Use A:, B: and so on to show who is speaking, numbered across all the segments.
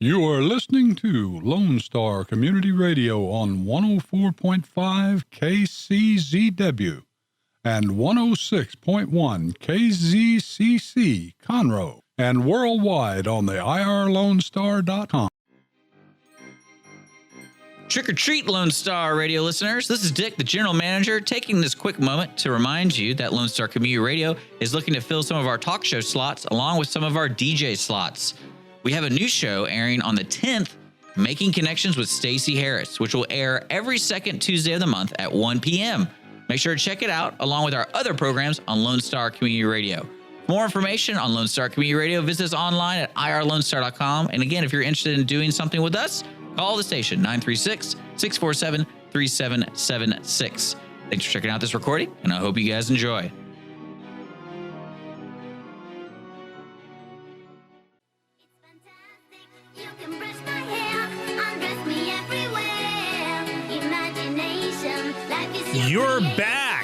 A: You are listening to Lone Star Community Radio on 104.5 KCZW and 106.1 KZCC Conroe and worldwide on the irlonestar.com.
B: Trick or treat, Lone Star Radio listeners. This is Dick, the general manager, taking this quick moment to remind you that Lone Star Community Radio is looking to fill some of our talk show slots along with some of our DJ slots. We have a new show airing on the 10th, Making Connections with Stacey Harris, which will air every second Tuesday of the month at 1 p.m. Make sure to check it out along with our other programs on Lone Star Community Radio. For more information on Lone Star Community Radio, visit us online at irlonestar.com. And again, if you're interested in doing something with us, call the station 936-647-3776. Thanks for checking out this recording, and I hope you guys enjoy.
C: You're back.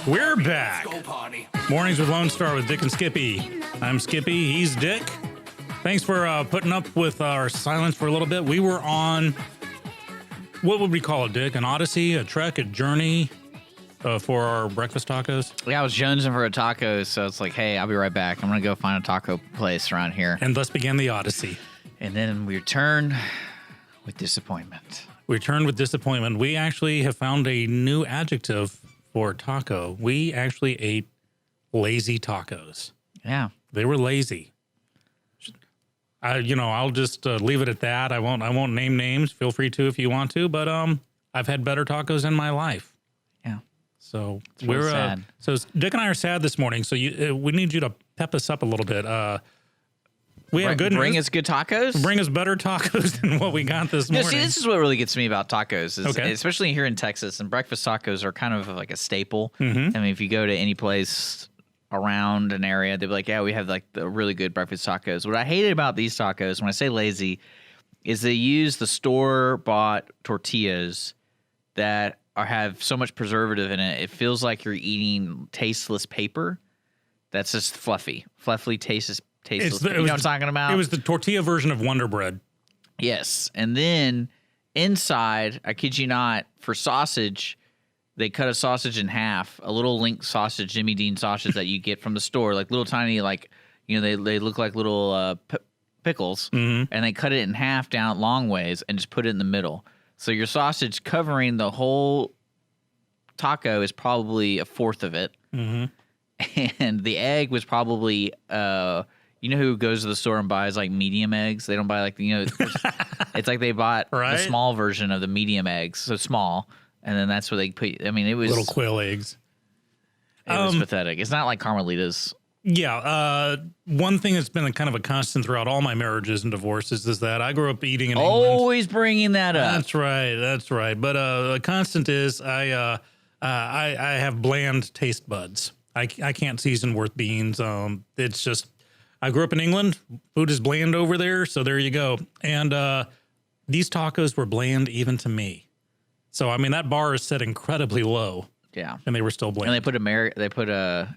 C: We're back. Mornings with Lone Star with Dick and Skippy. I'm Skippy. He's Dick. Thanks for putting up with our silence for a little bit. We were on, what would we call it, Dick? An odyssey, a trek, a journey for our breakfast tacos?
B: Yeah, I was jonesing for a taco, so it's like, hey, I'll be right back. I'm going to go find a taco place around here.
C: And thus began the odyssey.
B: And then we return with disappointment.
C: We returned with disappointment. We actually have found a new adjective for taco. We actually ate lazy tacos.
B: Yeah.
C: They were lazy. I'll just leave it at that. I won't name names. Feel free to if you want to, but I've had better tacos in my life.
B: Yeah.
C: So
B: we're sad.
C: So Dick and I are sad this morning. So we need you to pep us up a little bit. We have good
B: bring
C: news.
B: us good tacos.
C: Bring us better tacos than what we got this morning.
B: See, this is what really gets me about tacos,
C: Okay.
B: Especially here in Texas. And breakfast tacos are kind of like a staple.
C: Mm-hmm.
B: I mean, if you go to any place around an area, they'll be like, yeah, we have like the really good breakfast tacos. What I hated about these tacos, when I say lazy, is they use the store-bought tortillas that have so much preservative in it. It feels like you're eating tasteless paper that's just fluffy, tasteless. You know what I'm talking about?
C: It was the tortilla version of Wonder Bread.
B: Yes. And then inside, I kid you not, for sausage, they cut a sausage in half, a little link sausage, Jimmy Dean sausage that you get from the store, like little tiny, like, they look like little pickles, and they cut it in half down long ways and just put it in the middle. So your sausage covering the whole taco is probably a fourth of it. Mm-hmm. And the egg was probably... you know who goes to the store and buys like medium eggs? They don't buy like, it's like they bought the small version of the medium eggs, so small, and then that's what they put. I mean, it was
C: little quail eggs.
B: It was pathetic. It's not like Carmelita's.
C: Yeah. One thing that's been a kind of a constant throughout all my marriages and divorces is that I grew up eating in England.
B: Always bringing that up.
C: That's right. But a constant is I have bland taste buds. I can't season worth beans. It's just. I grew up in England. Food is bland over there, so there you go. And these tacos were bland even to me. So I mean, that bar is set incredibly low.
B: Yeah,
C: and they were still bland.
B: And they put the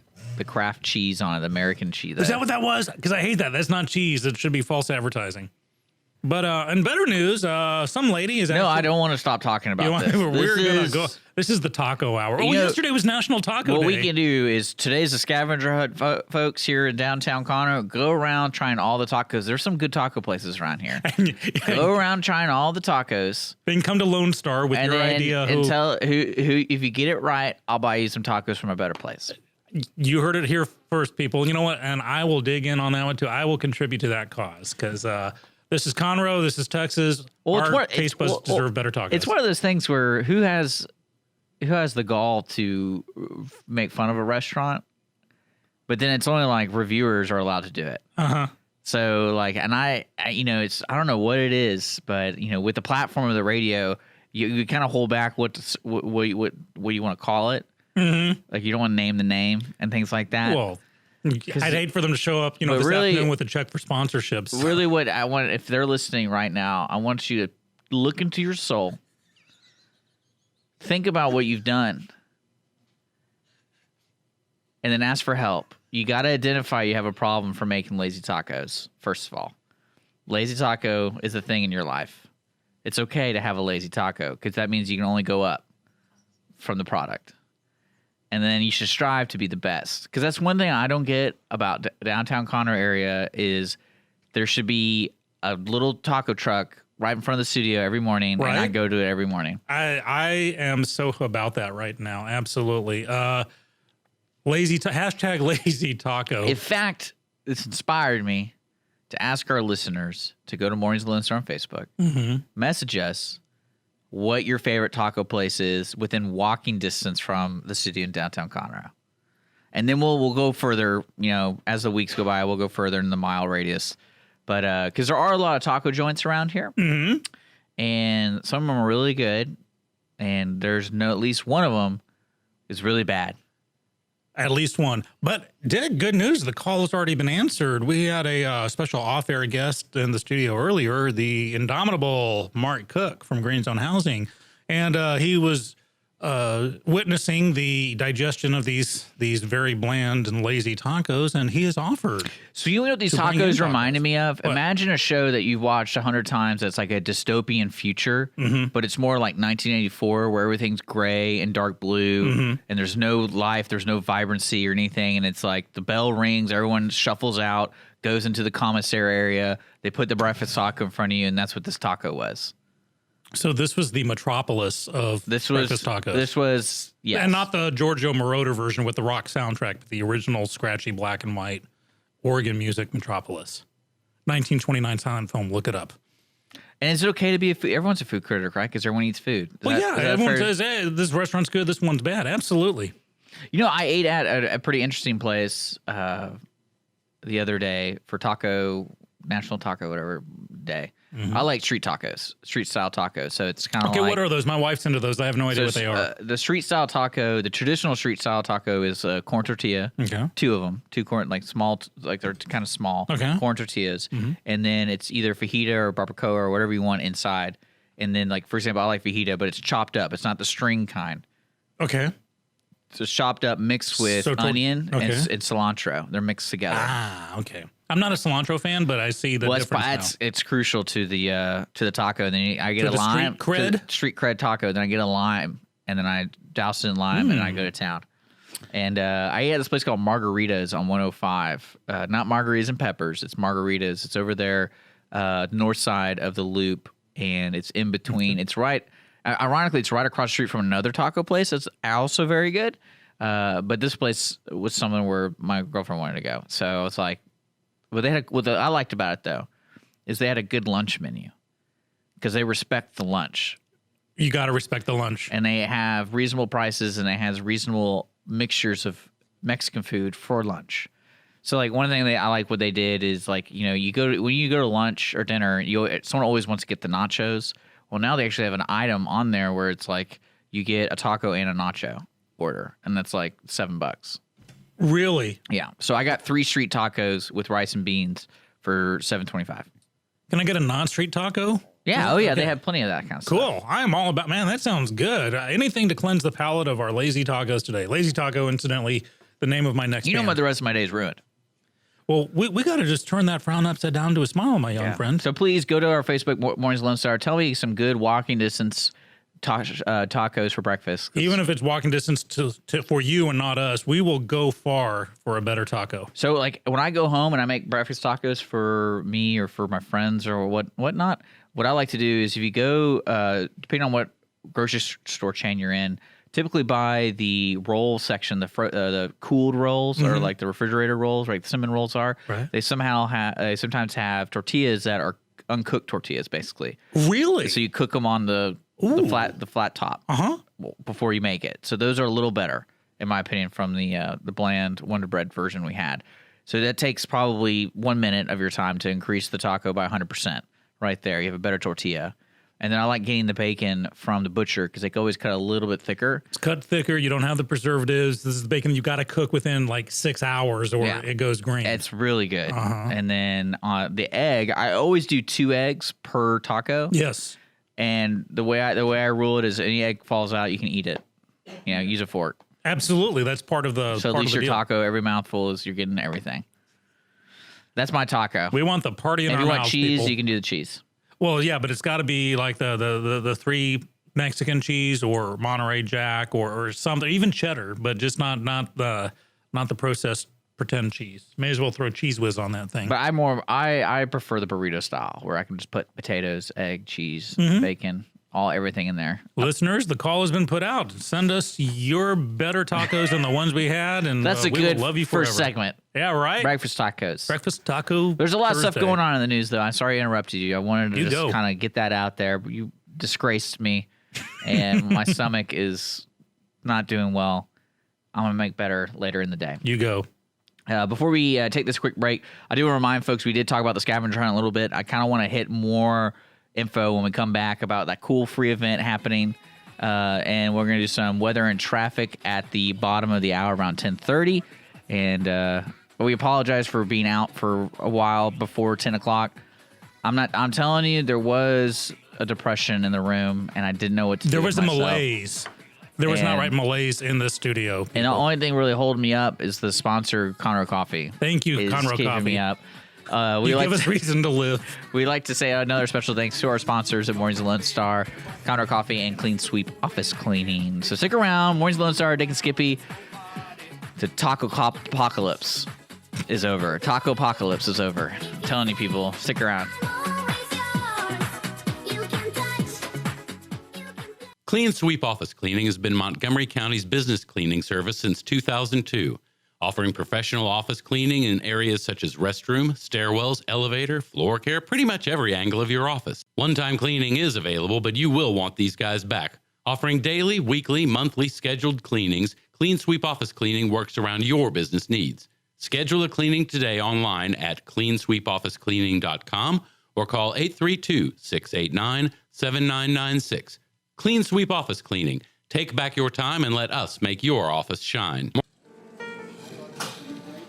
B: Kraft cheese on it, the American cheese.
C: Is that what that was? Because I hate that. That's not cheese. It should be false advertising. But in better news, some lady is.
B: No, I don't want to stop talking about this.
C: We're gonna go. This is the taco hour. Oh, yesterday was National Taco Day.
B: What we can do is today's a scavenger hunt, folks, here in downtown Conroe. Go around trying all the tacos. There's some good taco places around here. Go around trying all the tacos.
C: Then come to Lone Star with your idea.
B: And tell who if you get it right, I'll buy you some tacos from a better place.
C: You heard it here first, people. You know what? And I will dig in on that one too. I will contribute to that cause because. This is Conroe. This is Texas. Our taste buds deserve better tacos.
B: It's one of those things where who has the gall to make fun of a restaurant, but then it's only like reviewers are allowed to do it. So like, and I it's I don't know what it is, but with the platform of the radio, you kind of hold back what you want to call it. Mm-hmm. Like you don't want to name the name and things like that.
C: Well. I'd hate for them to show up, this afternoon with a check for sponsorships.
B: Really, what I want, if they're listening right now, I want you to look into your soul. Think about what you've done. And then ask for help. You got to identify you have a problem for making lazy tacos, first of all. lazy taco is a thing in your life. It's okay to have a lazy taco because that means you can only go up from the product. And then you should strive to be the best. Because that's one thing I don't get about downtown Conroe area is there should be a little taco truck right in front of the studio every morning, and I go to it every morning.
C: I am so about that right now. Absolutely. Hashtag lazy taco.
B: In fact, this inspired me to ask our listeners to go to Mornings with Lone Star on Facebook, message us what your favorite taco place is within walking distance from the studio in downtown Conroe. And then we'll go further, as the weeks go by, we'll go further in the mile radius. But because there are a lot of taco joints around here, and some of them are really good, and there's at least one of them is really bad.
C: At least one. But Dick, good news. The call has already been answered. We had a special off-air guest in the studio earlier, the indomitable Mark Cook from Green Zone Housing. And he was witnessing the digestion of these very bland and lazy tacos, and he has offered.
B: So you know what these tacos reminded me of? What? Imagine a show that you've watched 100 times that's like a dystopian future, but it's more like 1984 where everything's gray and dark blue, and there's no life, there's no vibrancy or anything, and it's like the bell rings, everyone shuffles out, goes into the commissary area, they put the breakfast taco in front of you, and that's what this taco was.
C: So this was the metropolis of breakfast tacos.
B: This was, yes.
C: And not the Giorgio Moroder version with the rock soundtrack, but the original scratchy black and white Oregon music metropolis. 1929 silent film. Look it up.
B: And is it okay to be everyone's a food critic, right? Because everyone eats food.
C: Everyone says, hey, this restaurant's good, this one's bad. Absolutely.
B: I ate at a pretty interesting place the other day for National Taco, whatever day. I like street style tacos. So it's kind of
C: what are those? My wife's into those. I have no idea what they are.
B: The street style taco, the traditional street style taco is corn tortilla. Okay. Two of them, two corn, like small, like they're kind of small corn tortillas. And then it's either fajita or barbacoa or whatever you want inside. And then, like, for example, I like fajita, but it's chopped up. It's not the string kind.
C: Okay.
B: So it's chopped up, mixed with onion and cilantro. They're mixed together.
C: Ah, okay. I'm not a cilantro fan, but I see the difference now.
B: It's crucial to the taco. And then I get a lime. Street cred taco. Then I get a lime, and then I douse it in lime, and I go to town. And I ate at this place called Margaritas on 105. Not margaritas and peppers. It's Margaritas. It's over there, north side of the Loop, and it's in between. It's right. Ironically, it's right across the street from another taco place that's also very good. But this place was something where my girlfriend wanted to go, so it's like. What I liked about it, though, is they had a good lunch menu because they respect the lunch.
C: You got to respect the lunch.
B: And they have reasonable prices, and they have reasonable mixtures of Mexican food for lunch. So, like, one thing I like what they did is, like, when you go to lunch or dinner, someone always wants to get the nachos. Well, now they actually have an item on there where it's like you get a taco and a nacho order, and that's like $7.
C: Really?
B: Yeah. So I got 3 street tacos with rice and beans for $7.25.
C: Can I get a non-street taco?
B: Yeah. Oh, yeah. Okay. They have plenty of that kind of stuff.
C: Cool. I am all about, man, that sounds good. Anything to cleanse the palate of our lazy tacos today. Lazy taco, incidentally, the name of my next band.
B: What the rest of my day is ruined.
C: Well, we got to just turn that frown upside down to a smile, my young friend.
B: So please go to our Facebook, Mornings Lone Star. Tell me some good walking distance tacos for breakfast.
C: Even if it's walking distance for you and not us, we will go far for a better taco.
B: So, like, when I go home and I make breakfast tacos for me or for my friends or whatnot, what I like to do is if you go, depending on what grocery store chain you're in, typically buy the roll section, the cooled rolls or like the refrigerator rolls, like the cinnamon rolls are. Right. They sometimes have tortillas that are uncooked tortillas, basically.
C: Really?
B: So you cook them on the flat top before you make it. So those are a little better, in my opinion, from the bland Wonder Bread version we had. So that takes probably 1 minute of your time to increase the taco by 100%. Right there, you have a better tortilla. And then I like getting the bacon from the butcher because they can always cut a little bit thicker.
C: It's cut thicker. You don't have the preservatives. This is the bacon you got to cook within like 6 hours or it goes green.
B: It's really good. And then the egg, I always do 2 eggs per taco.
C: Yes.
B: And the way I rule it is any egg falls out, you can eat it. Use a fork.
C: Absolutely. That's part of the
B: So at least your taco, every mouthful is you're getting everything. That's my taco.
C: We want the party in
B: If
C: our
B: you want
C: mouths,
B: cheese,
C: people.
B: you can do the cheese.
C: Well, yeah, but it's got to be like the 3 Mexican cheese or Monterey Jack or something, even cheddar, but just not the processed pretend cheese. May as well throw Cheese Whiz on that thing.
B: But I prefer the burrito style where I can just put potatoes, egg, cheese, bacon, everything in there.
C: Listeners, the call has been put out. Send us your better tacos than the ones we had, and
B: That's a
C: we
B: good
C: will love you forever.
B: first segment.
C: Yeah, right.
B: Breakfast tacos.
C: Breakfast taco.
B: There's a lot of stuff
C: Thursday.
B: going on in the news, though. I'm sorry I interrupted you. I wanted to
C: You
B: just
C: go.
B: kind of get that out there. But you disgraced me, and my stomach is not doing well. I'm going to make better later in the day.
C: You go.
B: Before we take this quick break, I do want to remind folks we did talk about the scavenger hunt a little bit. I kind of want to hit more info when we come back about that cool free event happening. And we're going to do some weather and traffic at the bottom of the hour around 10:30. And we apologize for being out for a while before 10 o'clock. I'm telling you, there was a depression in the room, and I didn't know what to do.
C: There was
B: with
C: a
B: myself.
C: malaise. There was not right malaise in the studio.
B: And the only thing really holding me up is the sponsor, Conroe Coffee.
C: Thank you,
B: is
C: Conroe
B: keeping
C: Coffee.
B: me up.
C: You give us reason to live.
B: We like to say another special thanks to our sponsors at Mornings of Lone Star, Conroe Coffee, and Clean Sweep Office Cleaning. So stick around. Mornings of Lone Star, Dick and Skippy. The Taco Apocalypse is over. Taco Apocalypse is over. I'm telling you, people, stick around.
D: Clean Sweep Office Cleaning has been Montgomery County's business cleaning service since 2002, offering professional office cleaning in areas such as restroom, stairwells, elevator, floor care, pretty much every angle of your office. One-time cleaning is available, but you will want these guys back. Offering daily, weekly, monthly scheduled cleanings, Clean Sweep Office Cleaning works around your business needs. Schedule a cleaning today online at cleansweepofficecleaning.com or call 832-689-7996. Clean Sweep Office Cleaning. Take back your time and let us make your office shine.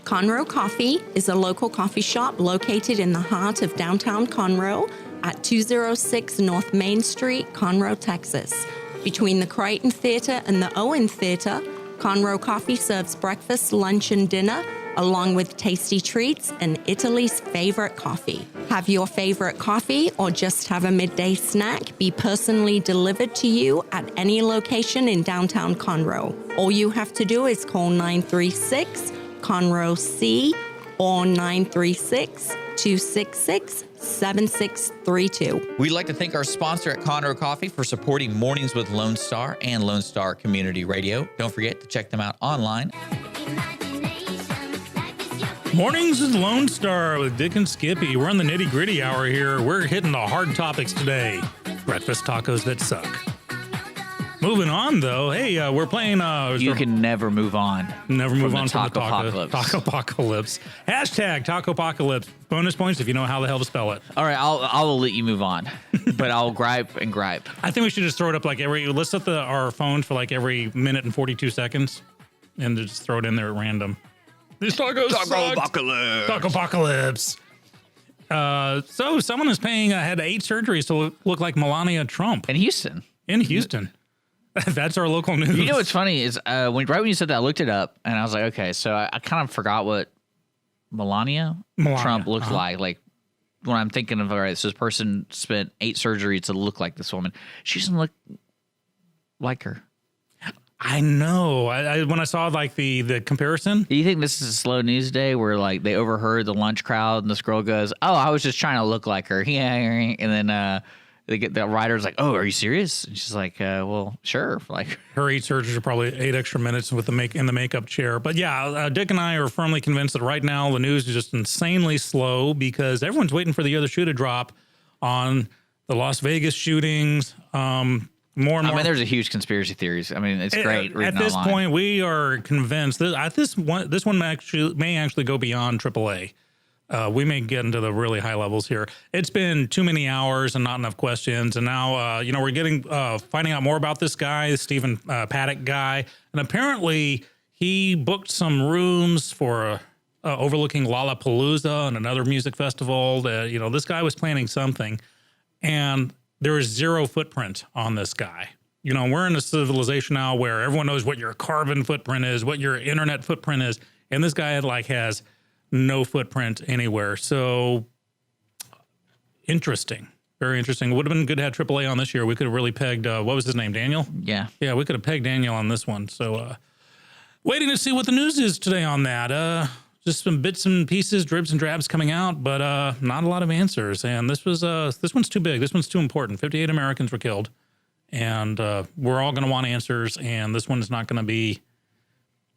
E: Conroe Coffee is a local coffee shop located in the heart of downtown Conroe at 206 North Main Street, Conroe, Texas. Between the Crichton Theater and the Owen Theater, Conroe Coffee serves breakfast, lunch, and dinner, along with tasty treats and Italy's favorite coffee. Have your favorite coffee or just have a midday snack be personally delivered to you at any location in downtown Conroe. All you have to do is call 936-CONROE-C or 936-266-7632.
B: We'd like to thank our sponsor at Conroe Coffee for supporting Mornings with Lone Star and Lone Star Community Radio. Don't forget to check them out online.
C: Mornings with Lone Star with Dick and Skippy. We're on the nitty gritty hour here. We're hitting the hard topics today. Breakfast tacos that suck. Moving on though, hey, we're playing.
B: You can never move on.
C: Never move
B: from
C: on
B: the
C: from the
B: Taco-pocalypse.
C: Taco Apocalypse. Hashtag Taco Apocalypse. Bonus points if you know how the hell to spell it.
B: All right, I'll let you move on, but I'll gripe and gripe.
C: I think we should just throw it up like let's set our phones for like every minute and 42 seconds and just throw it in there at random. These tacos sucked. Taco Apocalypse. So someone is had 8 surgeries to look like Melania Trump
B: In Houston.
C: in Houston. That's our local news.
B: You know what's funny is right when you said that, I looked it up and I was like, okay, so I kind of forgot what Melania Trump looked like. Like when I'm thinking of, all right, so this person spent 8 surgeries to look like this woman. She doesn't look like her.
C: I know. I when I saw like the comparison.
B: Do you think this is a slow news day where like they overheard the lunch crowd and this girl goes, "Oh, I was just trying to look like her." Yeah, and then the writer's like, "Oh, are you serious?" And she's like, "Well, sure." Like
C: Her 8 surgeries are probably 8 extra minutes with the makeup chair. But yeah, Dick and I are firmly convinced that right now the news is just insanely slow because everyone's waiting for the other shoe to drop on the Las Vegas shootings. More and more.
B: I mean, there's a huge conspiracy theories. I mean, it's great reading
C: At this
B: online.
C: point, we are convinced that this one may actually go beyond AAA. We may get into the really high levels here. It's been too many hours and not enough questions, and now we're finding out more about this guy, the Stephen Paddock guy, and apparently he booked some rooms for overlooking Lollapalooza and another music festival. This guy was planning something, and there is 0 footprint on this guy. We're in a civilization now where everyone knows what your carbon footprint is, what your internet footprint is, and this guy has no footprint anywhere. So interesting. Very interesting. It would have been good to have AAA on this year. We could have really pegged, what was his name, Daniel?
B: Yeah.
C: Yeah, we could have pegged Daniel on this one. So waiting to see what the news is today on that. Just some bits and pieces, dribs and drabs coming out, but not a lot of answers. And this one's too big. This one's too important. 58 Americans were killed. And we're all going to want answers. And this one is not going to be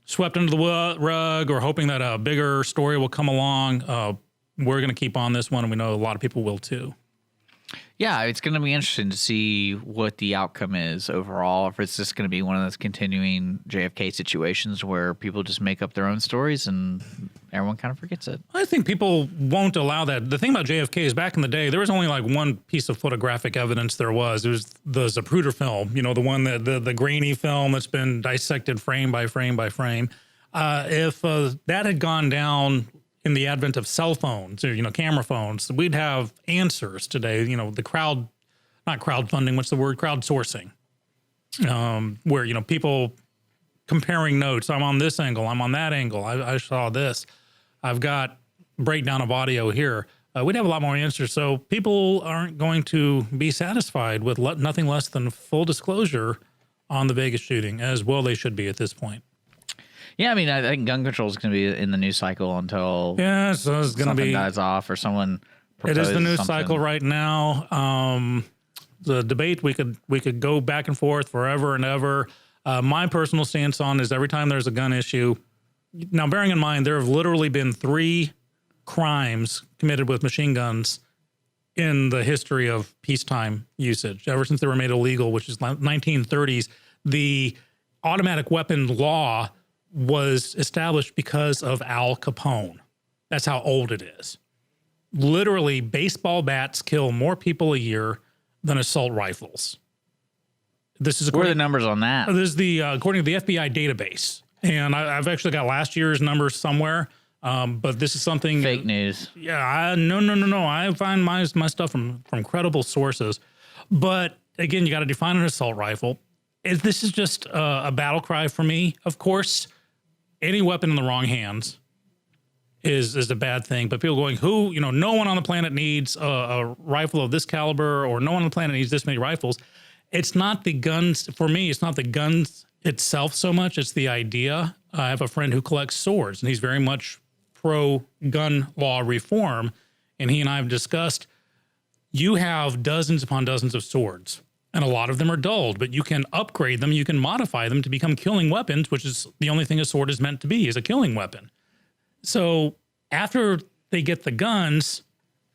C: swept under the rug or hoping that a bigger story will come along. We're going to keep on this one, and we know a lot of people will too.
B: Yeah, it's going to be interesting to see what the outcome is overall. If it's just going to be one of those continuing JFK situations where people just make up their own stories and everyone kind of forgets it.
C: I think people won't allow that. The thing about JFK is back in the day, there was only like one piece of photographic evidence there was. It was the Zapruder film, the one that the grainy film that's been dissected frame by frame by frame. If that had gone down in the advent of cell phones or, camera phones, we'd have answers today, the not crowdfunding, what's the word? Crowdsourcing, where, people comparing notes. I'm on this angle. I'm on that angle. I saw this. I've got breakdown of audio here. We'd have a lot more answers. So people aren't going to be satisfied with nothing less than full disclosure on the Vegas shooting, as well they should be at this point.
B: Yeah, I mean, I think gun control is going to be in the news cycle until
C: so it's going to be
B: dies off or someone.
C: It is the news cycle right now. The debate we could go back and forth forever and ever. My personal stance on is every time there's a gun issue. Now, bearing in mind there have literally been 3 crimes committed with machine guns in the history of peacetime usage ever since they were made illegal, which is 1930s. The automatic weapon law was established because of Al Capone. That's how old it is. Literally, baseball bats kill more people a year than assault rifles. This is
B: what are the numbers on that?
C: This is according to the FBI database, and I've actually got last year's numbers somewhere. But this is something
B: fake news.
C: Yeah, no. I find my stuff from credible sources. But again, you got to define an assault rifle. This is just a battle cry for me. Of course, any weapon in the wrong hands is a bad thing. But people going, no one on the planet needs a rifle of this caliber, or no one on the planet needs this many rifles. It's not the guns. For me, it's not the guns itself so much. It's the idea. I have a friend who collects swords, and he's very much pro-gun law reform. And he and I have discussed, you have dozens upon dozens of swords, and a lot of them are dulled, but you can upgrade them. You can modify them to become killing weapons, which is the only thing a sword is meant to be, is a killing weapon. So after they get the guns,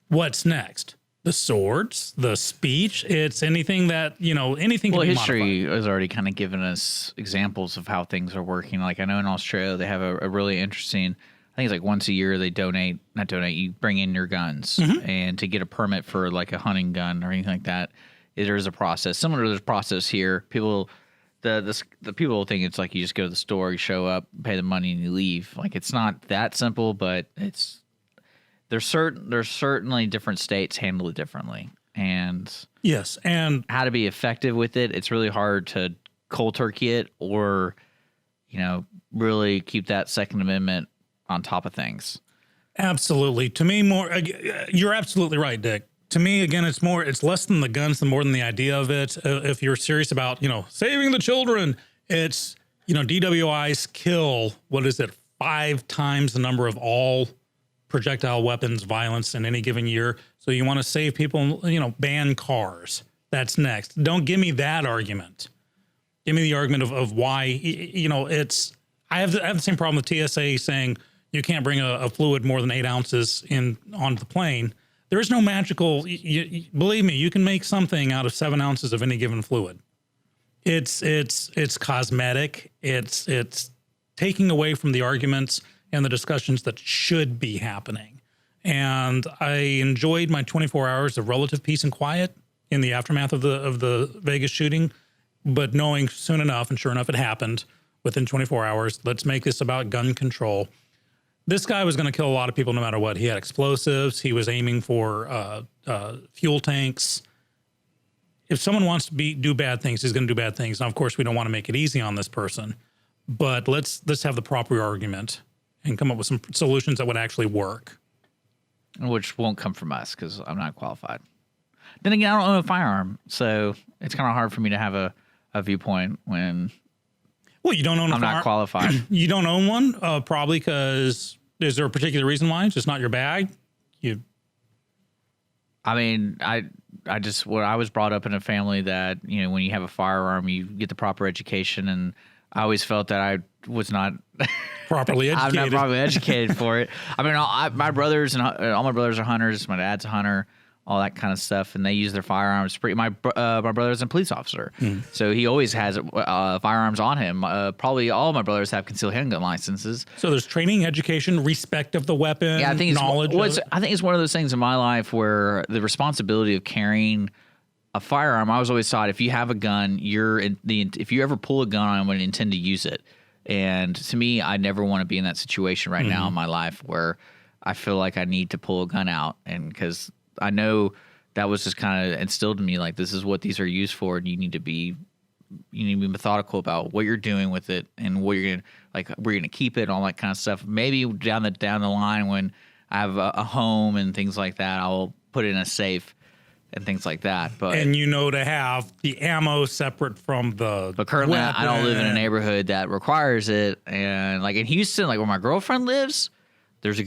C: what's next? The swords, the speech, it's anything that, anything can be
B: history
C: modified.
B: has already kind of given us examples of how things are working. Like I know in Australia, they have a really interesting, I think it's like once a year they you bring in your guns, and to get a permit for like a hunting gun or anything like that, there is a process similar to this process here. People, the people think it's like you just go to the store, you show up, pay the money, and you leave. Like it's not that simple, but there's certainly different states handle it differently, and
C: yes, and
B: how to be effective with it. It's really hard to cold turkey it, or really keep that Second Amendment on top of things.
C: Absolutely. To me, you're absolutely right, Dick. To me, again, it's less than the guns, more than the idea of it. If you're serious about, saving the children, it's, DWIs kill, 5 times the number of all projectile weapons violence in any given year. So you want to save people, ban cars. That's next. Don't give me that argument. Give me the argument of why, I have the same problem with TSA saying you can't bring a fluid more than 8 ounces onto the plane. There is no magical, believe me, you can make something out of 7 ounces of any given fluid. It's cosmetic. It's taking away from the arguments and the discussions that should be happening. And I enjoyed my 24 hours of relative peace and quiet in the aftermath of the Vegas shooting, but knowing soon enough, and sure enough, it happened within 24 hours. Let's make this about gun control. This guy was going to kill a lot of people no matter what. He had explosives. He was aiming for fuel tanks. If someone wants to do bad things, he's going to do bad things. Now, of course, we don't want to make it easy on this person, but let's have the proper argument and come up with some solutions that would actually work.
B: Which won't come from us because I'm not qualified. Then again, I don't own a firearm, so it's kind of hard for me to have a viewpoint when
C: Well, you don't own a
B: I'm not qualified.
C: You don't own one, probably because is there a particular reason why? It's just not your bag?
B: I mean, I was brought up in a family that, you know, when you have a firearm, you get the proper education, and I always felt that I was not
C: properly educated.
B: I'm not properly educated for it. I mean, my brothers and all my brothers are hunters. My dad's a hunter, all that kind of stuff, and they use their firearms. My brother's a police officer, so he always has firearms on him. Probably all my brothers have concealed handgun licenses.
C: So there's training, education, respect of the weapon,
B: Yeah, I think
C: knowledge.
B: I think it's one of those things in my life where the responsibility of carrying a firearm. I was always taught if you have a gun, if you ever pull a gun, I'm going to intend to use it. And to me, I never want to be in that situation right now in my life where I feel like I need to pull a gun out, and because I know that was just kind of instilled in me, like this is what these are used for, and you need to be methodical about what you're doing with it and what you're gonna we're gonna keep it and all that kind of stuff. Maybe down the line when I have a home and things like that, I'll put it in a safe and things like that. But
C: to have the ammo separate from the
B: But currently,
C: weapon.
B: I don't live in a neighborhood that requires it. And like in Houston, like where my girlfriend lives, there's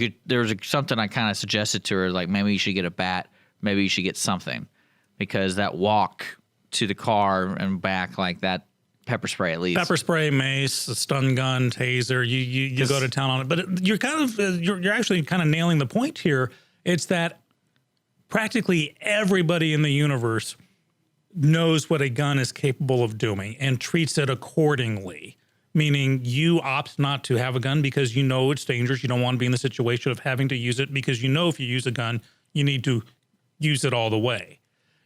B: something I kind of suggested to her, like maybe you should get a bat, maybe you should get something, because that walk to the car and back, like that pepper spray at least.
C: Pepper spray, mace, a stun gun, taser. You go to town on it, but you're you're actually kind of nailing the point here. It's that practically everybody in the universe knows what a gun is capable of doing and treats it accordingly. Meaning you opt not to have a gun because you know it's dangerous. You don't want to be in the situation of having to use it because you know if you use a gun, you need to use it all the way.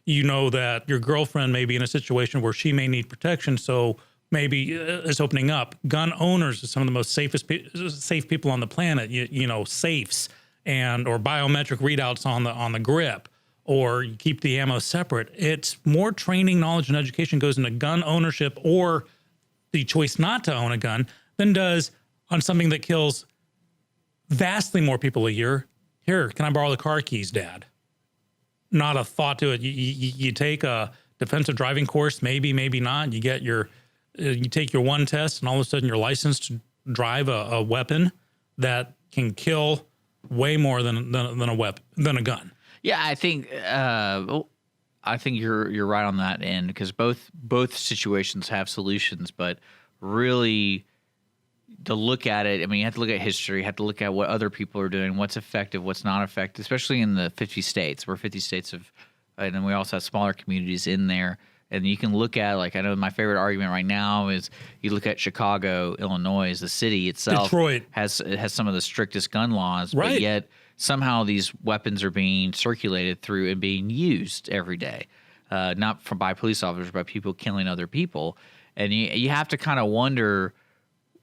C: You know that your girlfriend may be in a situation where she may need protection, so maybe it's opening up. Gun owners are some of the most safe people on the planet. You know, safes or biometric readouts on the grip, or you keep the ammo separate. It's more training, knowledge, and education goes into gun ownership or the choice not to own a gun than does on something that kills vastly more people a year. Here, can I borrow the car keys, Dad? Not a thought to it. You take a defensive driving course, maybe not. You get you take your one test, and all of a sudden you're licensed to drive a weapon that can kill way more than a gun.
B: Yeah, I think you're right on that end, because both situations have solutions, but really to look at it, I mean, you have to look at history, you have to look at what other people are doing, what's effective, what's not effective, especially in the 50 states. We're 50 states and then we also have smaller communities in there. And you can look at, like, I know my favorite argument right now is you look at Chicago, Illinois, the city itself.
C: Detroit
B: has some of the strictest gun laws,
C: right.
B: But yet somehow these weapons are being circulated through and being used every day, not by police officers, by people killing other people. And you have to kind of wonder,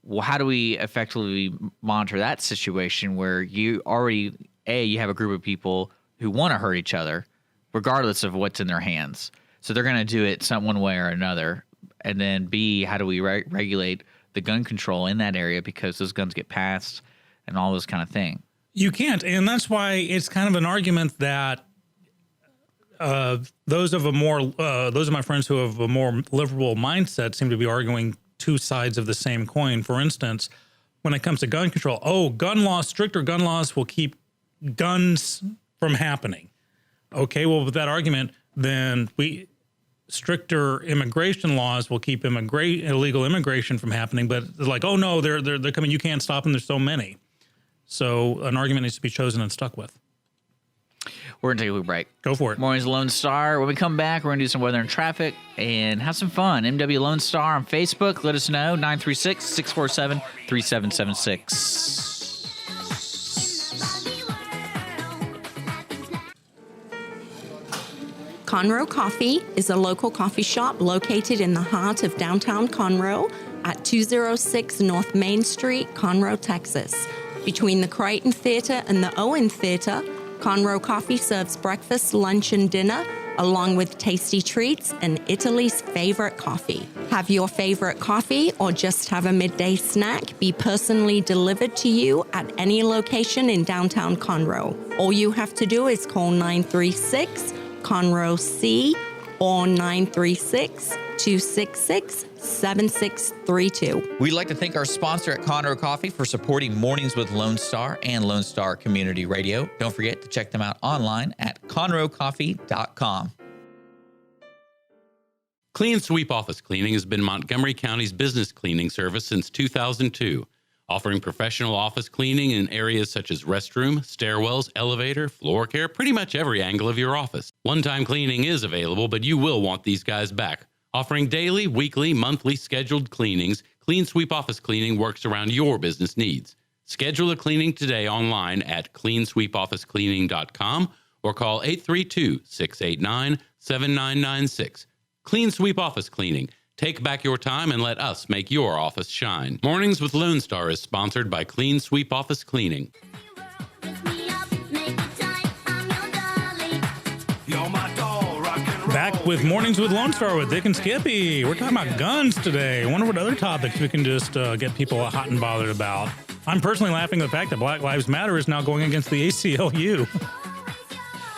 B: well, how do we effectively monitor that situation where you have a group of people who want to hurt each other, regardless of what's in their hands. So they're going to do it one way or another. And then B, how do we regulate the gun control in that area, because those guns get passed and all this kind of thing.
C: You can't. And that's why it's kind of an argument that those of my friends who have a more liberal mindset seem to be arguing two sides of the same coin. For instance, when it comes to gun control, stricter gun laws will keep guns from happening. Okay, well, with that argument, then stricter immigration laws will keep illegal immigration from happening. But they're like, oh no, they're coming. You can't stop them. There's so many. So an argument needs to be chosen and stuck with.
B: We're going to take a quick break.
C: Go for it.
B: Morning's Lone Star. When we come back, we're going to do some weather and traffic and have some fun. MW Lone Star on Facebook. Let us know. 936-647-3776.
E: Conroe Coffee is a local coffee shop located in the heart of downtown Conroe at 206 North Main Street, Conroe, Texas. Between the Crichton Theater and the Owen Theater, Conroe Coffee serves breakfast, lunch, and dinner along with tasty treats and Italy's favorite coffee. Have your favorite coffee or just have a midday snack be personally delivered to you at any location in downtown Conroe. All you have to do is call 936-CONROE-C or 936-266-7632.
F: We'd like to thank our sponsor at Conroe Coffee for supporting Mornings with Lone Star and Lone Star Community Radio. Don't forget to check them out online at conroecoffee.com.
D: Clean Sweep Office Cleaning has been Montgomery County's business cleaning service since 2002, offering professional office cleaning in areas such as restroom, stairwells, elevator, floor care, pretty much every angle of your office. One-time cleaning is available, but you will want these guys back. Offering daily, weekly, monthly scheduled cleanings, Clean Sweep Office Cleaning works around your business needs. Schedule a cleaning today online at cleansweepofficecleaning.com or call 832-689-7996. Clean Sweep Office Cleaning. Take back your time and let us make your office shine. Mornings with Lone Star is sponsored by Clean Sweep Office Cleaning.
C: Back with Mornings with Lone Star with Dick and Skippy. We're talking about guns today. I wonder what other topics we can just get people hot and bothered about. I'm personally laughing at the fact that Black Lives Matter is now going against the ACLU.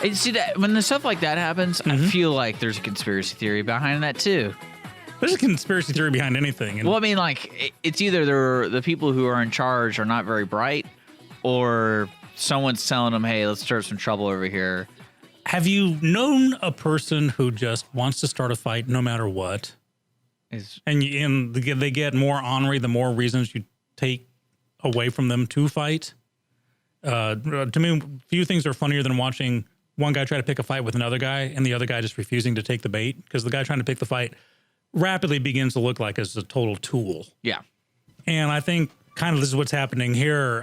B: And see that when the stuff like that happens, I feel like there's a conspiracy theory behind that too.
C: There's a conspiracy theory behind anything.
B: Well, I mean, like it's either the people who are in charge are not very bright, or someone's telling them, "Hey, let's start some trouble over here."
C: Have you known a person who just wants to start a fight no matter what? And they get more ornery the more reasons you take away from them to fight? To me, few things are funnier than watching one guy try to pick a fight with another guy and the other guy just refusing to take the bait, because the guy trying to pick the fight rapidly begins to look like as a total tool.
B: Yeah.
C: And I think kind of this is what's happening here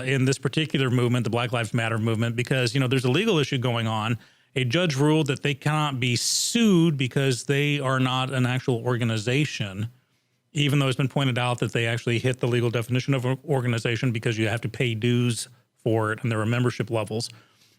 C: in this particular movement, the Black Lives Matter movement, because, there's a legal issue going on. A judge ruled that they cannot be sued because they are not an actual organization, even though it's been pointed out that they actually hit the legal definition of an organization because you have to pay dues for it and there are membership levels.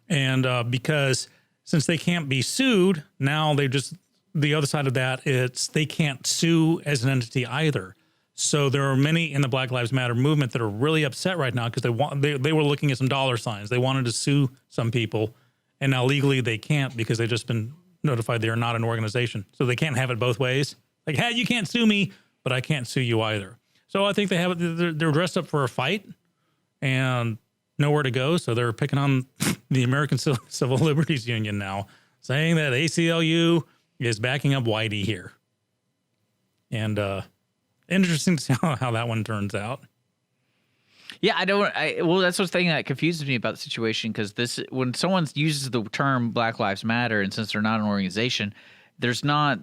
C: And because since they can't be sued, now the other side of that, they can't sue as an entity either. So there are many in the Black Lives Matter movement that are really upset right now because they were looking at some dollar signs. They wanted to sue some people, and now legally they can't because they've just been notified they are not an organization. So they can't have it both ways. Like, hey, you can't sue me, but I can't sue you either. So I think they're dressed up for a fight and nowhere to go. So they're picking on the American Civil Liberties Union now, saying that ACLU is backing up Whitey here. And interesting to see how that one turns out.
B: Yeah, well, that's the thing that confuses me about the situation, because when someone uses the term Black Lives Matter, and since they're not an organization, there's not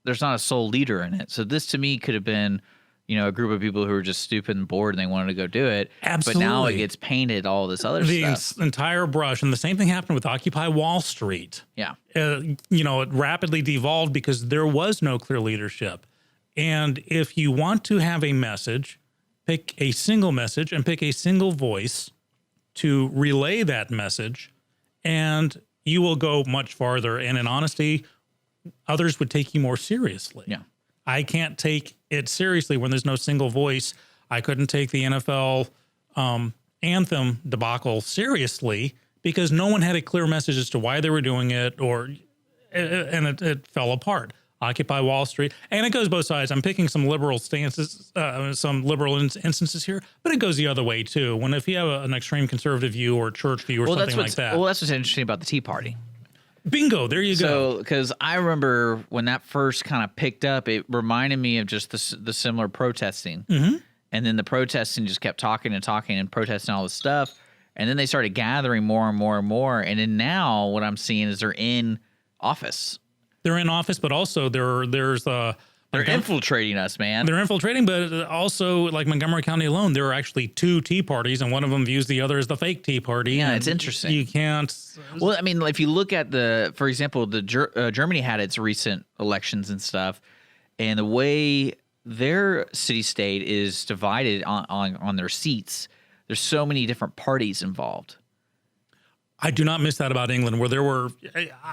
B: a sole leader in it. So this to me could have been, a group of people who were just stupid and bored and they wanted to go do it.
C: Absolutely.
B: But now it gets painted all this other stuff.
C: The entire brush. And the same thing happened with Occupy Wall Street.
B: Yeah.
C: It rapidly devolved because there was no clear leadership. And if you want to have a message, pick a single message and pick a single voice to relay that message, and you will go much farther. And in honesty, others would take you more seriously.
B: Yeah.
C: I can't take it seriously when there's no single voice. I couldn't take the NFL anthem debacle seriously because no one had a clear message as to why they were doing it, and it fell apart. Occupy Wall Street. And it goes both sides. I'm picking some liberal stances, some liberal instances here, but it goes the other way too. If you have an extreme conservative view or church view or something like that.
B: Well, that's what's interesting about the Tea Party.
C: Bingo, there you go.
B: So, because I remember when that first kind of picked up, it reminded me of just the similar protesting. Mm-hmm. And then the protesting just kept talking and protesting all this stuff. And then they started gathering more and more and more. And then now what I'm seeing is they're in office.
C: They're in office, but also they're
B: infiltrating us, man.
C: They're infiltrating, but also like Montgomery County alone, there are actually two Tea Parties, and one of them views the other as the fake Tea Party.
B: Yeah, it's interesting.
C: You can't.
B: Well, I mean, if you look at for example, Germany had its recent elections and stuff, and the way their city-state is divided on their seats, there's so many different parties involved.
C: I do not miss that about England, where there were.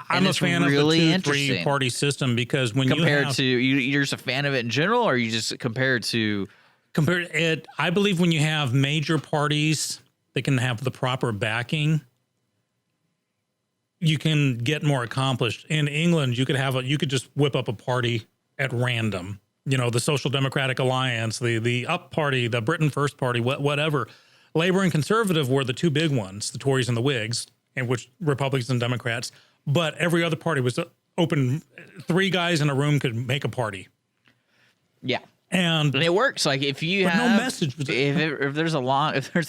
C: I'm a fan
B: really
C: of the 2-3 party system because when
B: compared to you're just a fan of it in general, or you just compared it.
C: I believe when you have major parties that can have the proper backing, you can get more accomplished. In England, you could just whip up a party at random. You know, the Social Democratic Alliance, the Up Party, the Britain First Party, whatever. Labour and Conservative were the two big ones, the Tories and the Whigs, and which Republicans and Democrats. But every other party was open. 3 guys in a room could make a party.
B: Yeah.
C: And
B: it works. Like if you have
C: no message.
B: If there's a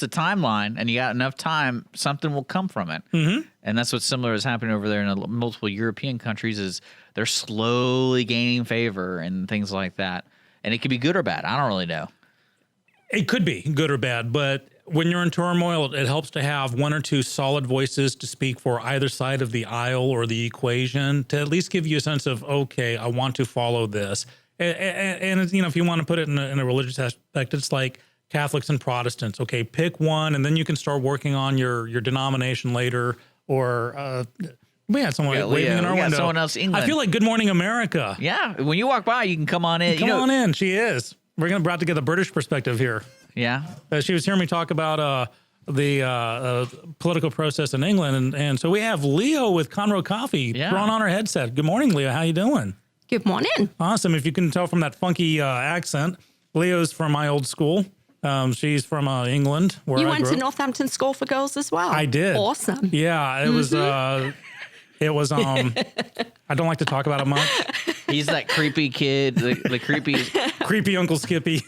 B: timeline and you got enough time, something will come from it. Mm-hmm. And that's what's similar is happening over there in multiple European countries. Is they're slowly gaining favor and things like that. And it could be good or bad. I don't really know.
C: It could be good or bad, but when you're in turmoil, it helps to have 1 or 2 solid voices to speak for either side of the aisle or the equation to at least give you a sense of, okay, I want to follow this. And you know, if you want to put it in a religious aspect, it's like Catholics and Protestants. Okay, pick one, and then you can start working on your denomination later. Or we had someone waving in our window.
B: Someone else, England.
C: I feel like Good Morning America.
B: Yeah, when you walk by, you can come on in.
C: Come on in. She is. We're about to get the British perspective here.
B: Yeah.
C: She was hearing me talk about the political process in England, and so we have Leo with Conroe Coffee throwing on her headset. Good morning, Leo. How you doing?
E: Good morning.
C: Awesome. If you can tell from that funky accent, Leo's from my old school. She's from England, where
E: You
C: I
E: went
C: grew
E: to
C: up.
E: Northampton School for Girls as well.
C: I did.
E: Awesome.
C: Yeah, it was. It was. I don't like to talk about it much.
B: He's that creepy kid, the
C: creepy Uncle Skippy.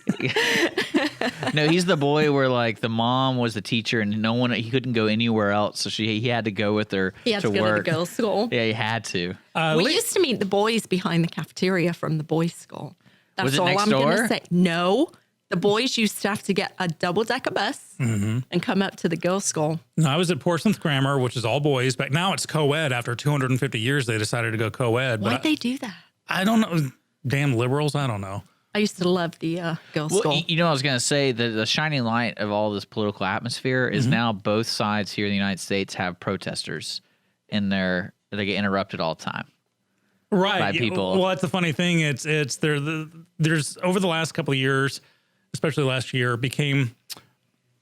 B: No, he's the boy where like the mom was the teacher and he couldn't go anywhere else, so he had to go with her
E: He had to go
B: work.
E: to the girls' school.
B: Yeah, he had to.
E: We used to meet the boys behind the cafeteria from the boys' school. That's
B: Was it
E: all
B: next
E: I'm going
B: door?
E: to say. No, the boys used to have to get a double-decker bus and come up to the girls' school.
C: No, I was at Portsmouth Grammar, which is all boys, but now it's co-ed. After 250 years, they decided to go co-ed.
E: Why'd they do that?
C: I don't know. Damn liberals. I don't know.
E: I used to love the girls' school.
B: You know, I was going to say the shining light of all this political atmosphere is now both sides here in the United States have protesters in there. They get interrupted all the time.
C: Right.
B: By people.
C: Well, that's the funny thing. It's there's over the last couple of years, especially last year, became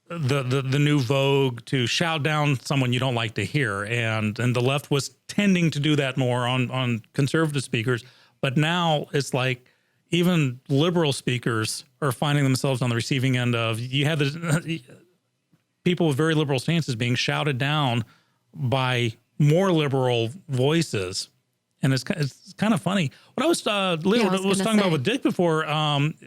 C: the new vogue to shout down someone you don't like to hear, and the left was tending to do that more on conservative speakers, but now it's like even liberal speakers are finding themselves on the receiving end of, you had the people with very liberal stances being shouted down by more liberal voices. And it's kind of funny. What I was talking about with Dick before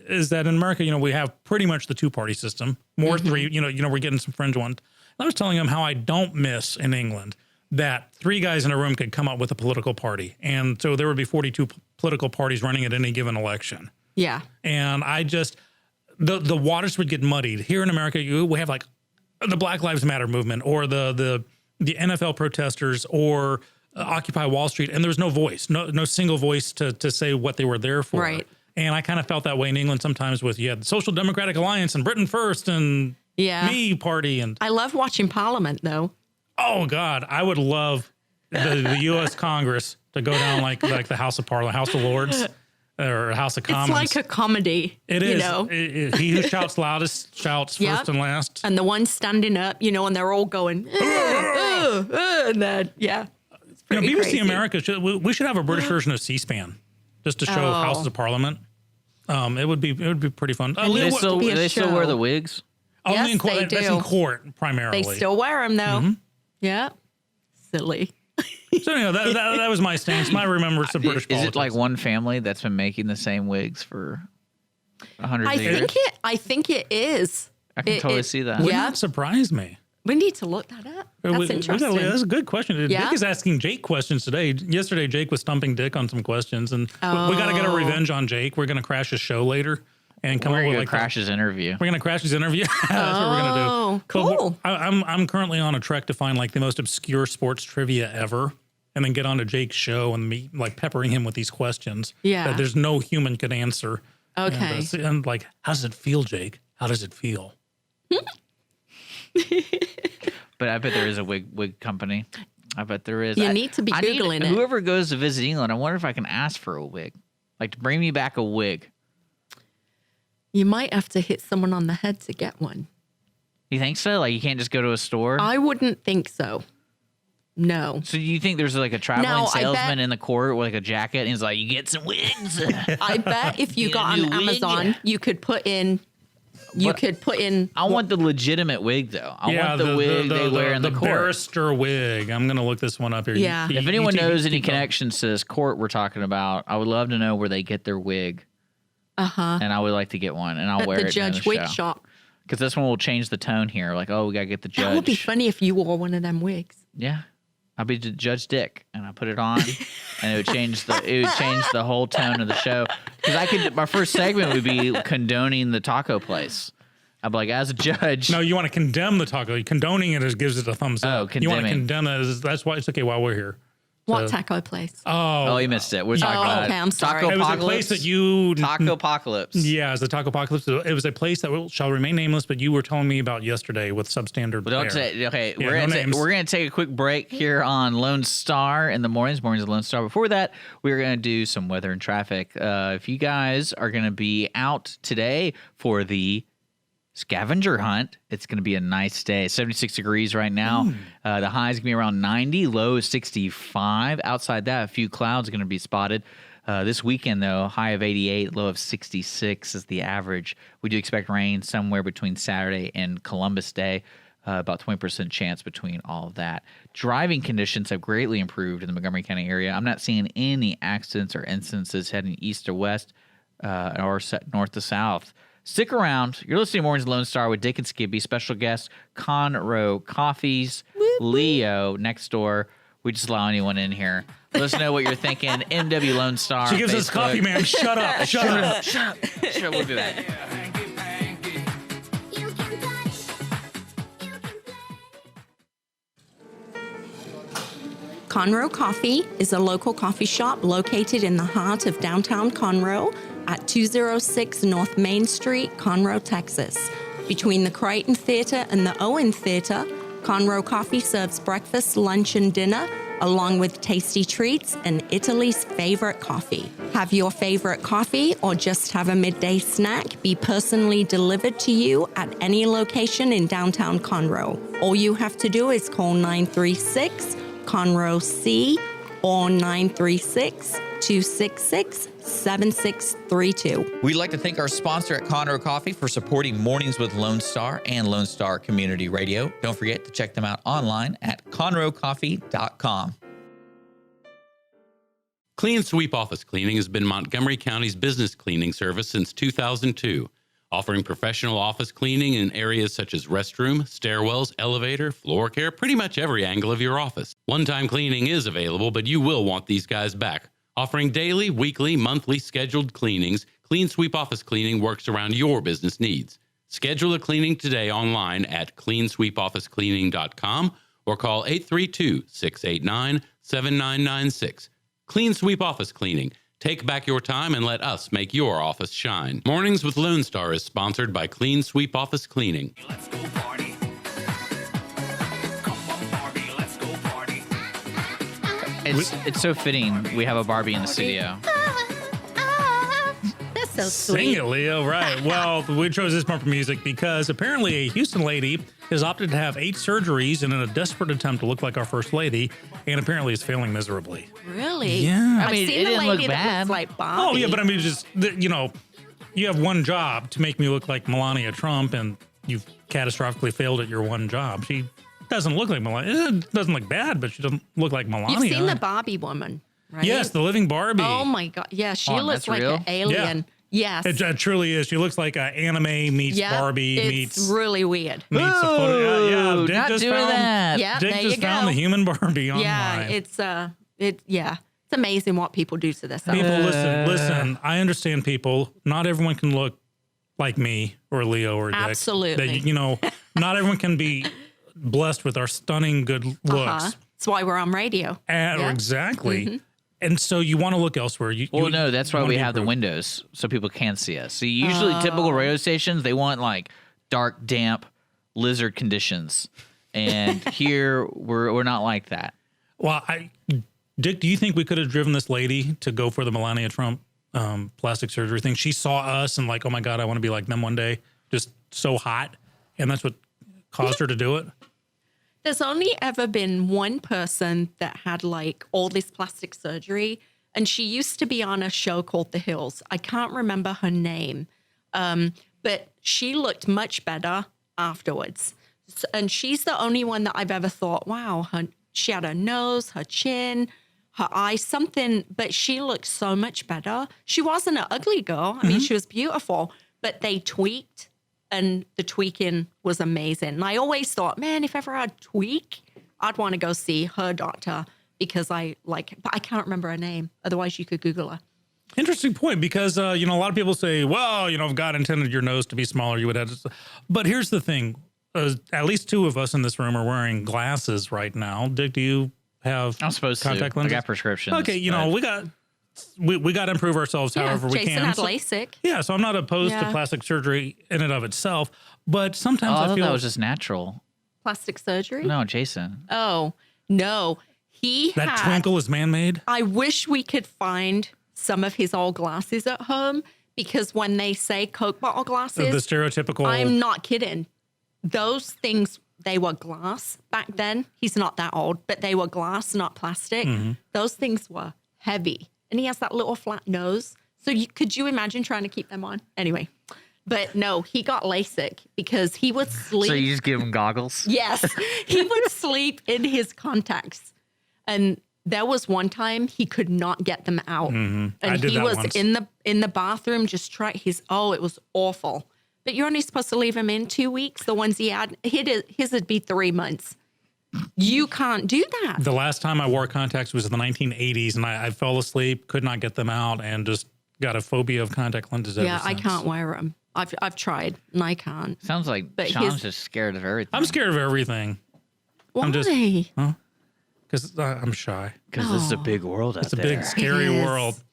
C: is that in America, you know, we have pretty much the 2-party system, more 3, you know, we're getting some fringe ones. I was telling him how I don't miss in England that 3 guys in a room could come up with a political party. And so there would be 42 political parties running at any given election.
E: Yeah.
C: And I just, the waters would get muddied. Here in America, we have like the Black Lives Matter movement or the NFL protesters or Occupy Wall Street. And there's no voice, no single voice to say what they were there for.
E: Right.
C: And I kind of felt that way in England sometimes with, the Social Democratic Alliance and Britain First and Me Party. And
E: I love watching Parliament, though.
C: Oh, God, I would love the U.S. Congress to go down like the House of Parliament, House of Lords, or House of Commons.
E: It's like a comedy.
C: It is.
E: You know?
C: He who shouts loudest shouts first and last.
E: And the one standing up, you know, and they're all going, and then, it's pretty
C: BBC
E: crazy.
C: America, we should have a British version of C-SPAN just to show Houses of Parliament. It would be pretty fun.
B: They still
E: be a
B: still wear
E: show.
B: the wigs?
C: Only
E: Yes,
C: in court.
E: they
C: That's
E: do.
C: in court primarily.
E: They still wear them, though. Yeah. Silly.
C: So anyway, that was my stance. My remembrance of British
B: Is
C: politics.
B: it like one family that's been making the same wigs for 100 years?
E: I think it is.
B: I can totally see that.
C: Wouldn't
E: Yeah.
C: that surprise me?
E: We need to look that up. That's interesting.
C: That's a good question.
E: Yeah?
C: Dick is asking Jake questions today. Yesterday, Jake was stumping Dick on some questions, and we got to get a revenge on Jake. We're going to crash his show later and come
B: We're
C: up with
B: going
C: like
B: to crash his interview.
C: We're going to crash his interview. That's what we're going to do.
E: Oh,
C: But
E: cool.
C: I'm currently on a trek to find like the most obscure sports trivia ever, and then get onto Jake's show and me like peppering him with these questions that there's no human could answer.
E: Okay.
C: And like, how does it feel, Jake? How does it feel?
B: But I bet there is a wig company. I bet there is.
E: You need to be Googling it.
B: Whoever goes to visit England, I wonder if I can ask for a wig. Like, to bring me back a wig.
E: You might have to hit someone on the head to get one.
B: You think so? Like, you can't just go to a store?
E: I wouldn't think so. No.
B: So you think there's like a traveling
E: No, I
B: salesman
E: bet-
B: in the court with like a jacket and he's like, you get some wigs?
E: I bet if you
B: Get a
E: got
B: new
E: on
B: wig?
E: Amazon, you could put in.
B: I want the legitimate wig, though. I want the wig they wear in the court.
C: barrister wig. I'm going to look this one up here.
E: Yeah.
B: If anyone knows any
C: keep going.
B: connections to this court we're talking about, I would love to know where they get their wig. And I would like to get one, and I'll
E: At
B: wear
E: the
B: it during
E: Judge
B: the
E: Wig
B: show.
E: shop.
B: Because this one will change the tone here. Like, oh, we gotta get the judge.
E: That would be funny if you wore one of them wigs.
B: Yeah, I'll be Judge Dick, and I put it on, and it would change the whole tone of the show. Because my first segment would be condoning the taco place. I'd be like, as a judge.
C: No, you want to condemn the taco. Condoning it is gives it a thumbs up. You want to
B: condemning.
C: condemn it. That's why it's okay while we're here.
E: What taco place?
B: Oh, you missed it. We're talking about
E: okay, I'm sorry.
B: Taco
C: It was a
B: Apocalypse.
C: place that you...
B: Taco Apocalypse.
C: Yeah, it was the Taco Apocalypse. It was a place that shall remain nameless, but you were telling me about yesterday with substandard
B: Well, don't
C: fare.
B: say, okay,
C: Yeah,
B: we're
C: no
B: gonna
C: names.
B: we're gonna take a quick break here on Lone Star in the mornings of Lone Star. Before that, we're gonna do some weather and traffic. If you guys are gonna be out today for the scavenger hunt, it's going to be a nice day. 76 degrees right now. The high is going to be around 90, low is 65. Outside that, a few clouds are going to be spotted. This weekend, though, high of 88, low of 66 is the average. We do expect rain somewhere between Saturday and Columbus Day. About 20% chance between all of that. Driving conditions have greatly improved in the Montgomery County area. I'm not seeing any accidents or instances heading east or west or north to south. Stick around. You're listening to Mornings Lone Star with Dick and Skippy. Special guest, Conroe Coffees, Leo next door. We just allow anyone in here. Let us know what you're thinking. MW Lone Star.
C: She gives us
B: Facebook.
C: coffee, man. Shut up. Shut up.
B: Shut up. We'll do that.
E: Conroe Coffee is a local coffee shop located in the heart of downtown Conroe at 206 North Main Street, Conroe, Texas. Between the Crichton Theater and the Owen Theater, Conroe Coffee serves breakfast, lunch, and dinner, along with tasty treats and Italy's favorite coffee. Have your favorite coffee or just have a midday snack be personally delivered to you at any location in downtown Conroe. All you have to do is call 936 Conroe C or 936-266-7632.
F: We'd like to thank our sponsor at Conroe Coffee for supporting Mornings with Lone Star and Lone Star Community Radio. Don't forget to check them out online at conroecoffee.com.
D: Clean Sweep Office Cleaning has been Montgomery County's business cleaning service since 2002, offering professional office cleaning in areas such as restroom, stairwells, elevator, floor care, pretty much every angle of your office. One-time cleaning is available, but you will want these guys back. Offering daily, weekly, monthly scheduled cleanings, Clean Sweep Office Cleaning works around your business needs. Schedule a cleaning today online at cleansweepofficecleaning.com or call 832-689-7996. Clean Sweep Office Cleaning. Take back your time and let us make your office shine. Mornings with Lone Star is sponsored by Clean Sweep Office Cleaning.
G: Let's go party. Come on, Barbie, let's go party.
B: It's so fitting we have a Barbie in the studio.
E: That's so
C: Sing
E: sweet.
C: it, Leo. Right. Well, we chose this bumper music because apparently a Houston lady has opted to have 8 surgeries in a desperate attempt to look like our first lady, and apparently is failing miserably.
E: Really?
C: Yeah.
B: I
E: I've
B: mean,
E: seen
B: it
E: the
B: didn't
E: lady
B: look
E: that
B: bad.
E: looks like Bobby.
C: Oh, yeah, but I mean, just, you have one job to make me look like Melania Trump, and you've catastrophically failed at your one job. She doesn't look like Melania. It doesn't look bad, but she doesn't look like Melania.
E: You've seen the Barbie woman, right?
C: Yes, the living Barbie.
E: Oh my God! Yeah, she
B: Hold on,
E: looks
B: that's
E: like
B: real?
E: an alien. Yes.
C: It truly is. She looks like anime meets
E: Yep,
C: Barbie
E: it's
C: meets
E: really weird.
C: meets a photo. Yeah,
B: Ooh,
C: Dick
B: not
C: just
B: doing
C: found,
B: that.
E: Yeah,
C: Dick
E: there
C: just
E: you
C: found
E: go.
C: the human Barbie online.
E: Yeah, it's amazing what people do to themselves.
C: People, listen. I understand people. Not everyone can look like me or Leo or Dick.
E: Absolutely.
C: Not everyone can be blessed with our stunning good looks.
E: That's why we're on radio. Yeah.
C: Exactly. And so you want to look elsewhere.
B: Well, no, that's why
C: want
B: we
C: to
B: have the
C: improve.
B: windows so people can see us. See, usually typical radio stations, they want like dark, damp, lizard conditions, and here we're not like that.
C: Well, Dick, do you think we could have driven this lady to go for the Melania Trump plastic surgery thing? She saw us and like, oh my God, I want to be like them one day. Just so hot. And that's what caused her to do it.
E: There's only ever been one person that had like all this plastic surgery, and she used to be on a show called The Hills. I can't remember her name, but she looked much better afterwards. And she's the only one that I've ever thought, wow, she had her nose, her chin, her eyes, something, but she looked so much better. She wasn't an ugly girl. I mean, she was beautiful, but they tweaked, and the tweaking was amazing. And I always thought, man, if ever I'd tweak, I'd want to go see her doctor because but I can't remember her name. Otherwise, you could Google her.
C: Interesting point, because, a lot of people say, well, if God intended your nose to be smaller, you would have to. But here's the thing. At least two of us in this room are wearing glasses right now. Dick, do you have
B: I'm supposed
C: contact
B: to.
C: lenses?
B: I got prescriptions.
C: Okay,
B: but-
C: we got to improve ourselves however we
E: Jason
C: can.
E: had
C: So-
E: LASIK.
C: yeah, so I'm not opposed to plastic surgery in and of itself, but sometimes
B: Oh, I
C: I
B: thought
C: feel
B: that was just natural.
E: Plastic surgery?
B: No, Jason.
E: Oh, no.
C: that twinkle is man-made.
E: I wish we could find some of his old glasses at home, because when they say Coke bottle glasses,
C: The stereotypical.
E: I'm not kidding. Those things, they were glass back then. He's not that old, but they were glass, not plastic. Those things were heavy. And he has that little flat nose. So could you imagine trying to keep them on? Anyway, but no, he got LASIK because he would sleep.
B: So you just give him goggles?
E: Yes, he would sleep in his contacts. And there was one time he could not get them out. And
C: I did
E: he
C: that
E: was
C: once.
E: in the bathroom just it was awful. But you're only supposed to leave him in 2 weeks. The ones he had, his would be 3 months. You can't do that.
C: The last time I wore contacts was in the 1980s, and I fell asleep, could not get them out, and just got a phobia of contact lenses ever
E: Yeah, I
C: since.
E: can't wear them. I've tried and I can't.
B: Sounds like
E: But
B: Sean's
E: his-
B: just scared of everything.
C: I'm scared of everything
E: Why?
C: just- because I'm shy.
B: Because this is a big world out
C: It's a
B: there.
C: big, scary
E: It is.
C: world.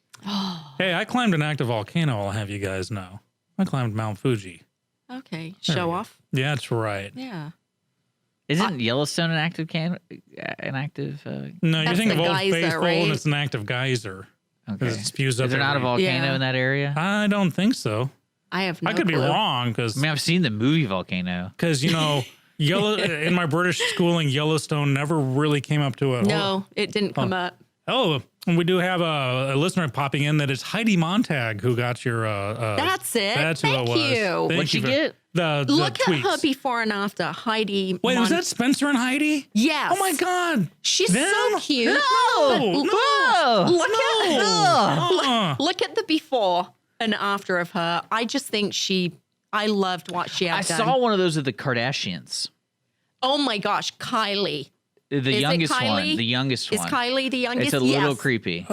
C: Hey, I climbed an active volcano, I'll have you guys know. I climbed Mount Fuji.
E: Okay,
C: There
E: show
C: we go.
E: off.
C: Yeah, that's right.
E: Yeah.
B: Isn't Yellowstone an active
C: No, you're
E: That's
C: thinking of
E: the
C: Old
E: geyser,
C: Faithful,
E: right?
C: and it's a active geyser.
B: Okay.
C: It spews up.
B: Is there not a
C: every-
B: volcano
E: Yeah.
B: in that area?
C: I don't think so.
E: I have no
C: I could be
E: clue.
C: wrong, because
B: I mean, I've seen the movie Volcano.
C: Yellow in my British schooling, Yellowstone never really came up to it.
E: No, it didn't come up.
C: Oh, and we do have a listener popping in that it's Heidi Montag who got your.
E: That's it.
C: That's who
E: Thank
C: it was.
E: you.
C: Thank
B: What'd
C: you
B: she
C: for-
B: get?
C: The
E: Look at
C: tweets.
E: her before and after, Heidi.
C: Wait, was that Spencer and Heidi?
E: Yes.
C: Oh my God.
E: She's
C: Them?
E: so cute.
C: No, no.
E: Look at
C: Uh-uh.
E: look at the before and after of her. I just think I loved what she had
B: I
E: done.
B: saw one of those of the Kardashians.
E: Oh my gosh, Kylie.
B: The
E: Is it
B: youngest one.
E: Kylie?
B: The youngest
E: Is
B: one.
E: Kylie the youngest?
B: It's a little
E: Yes.
B: creepy.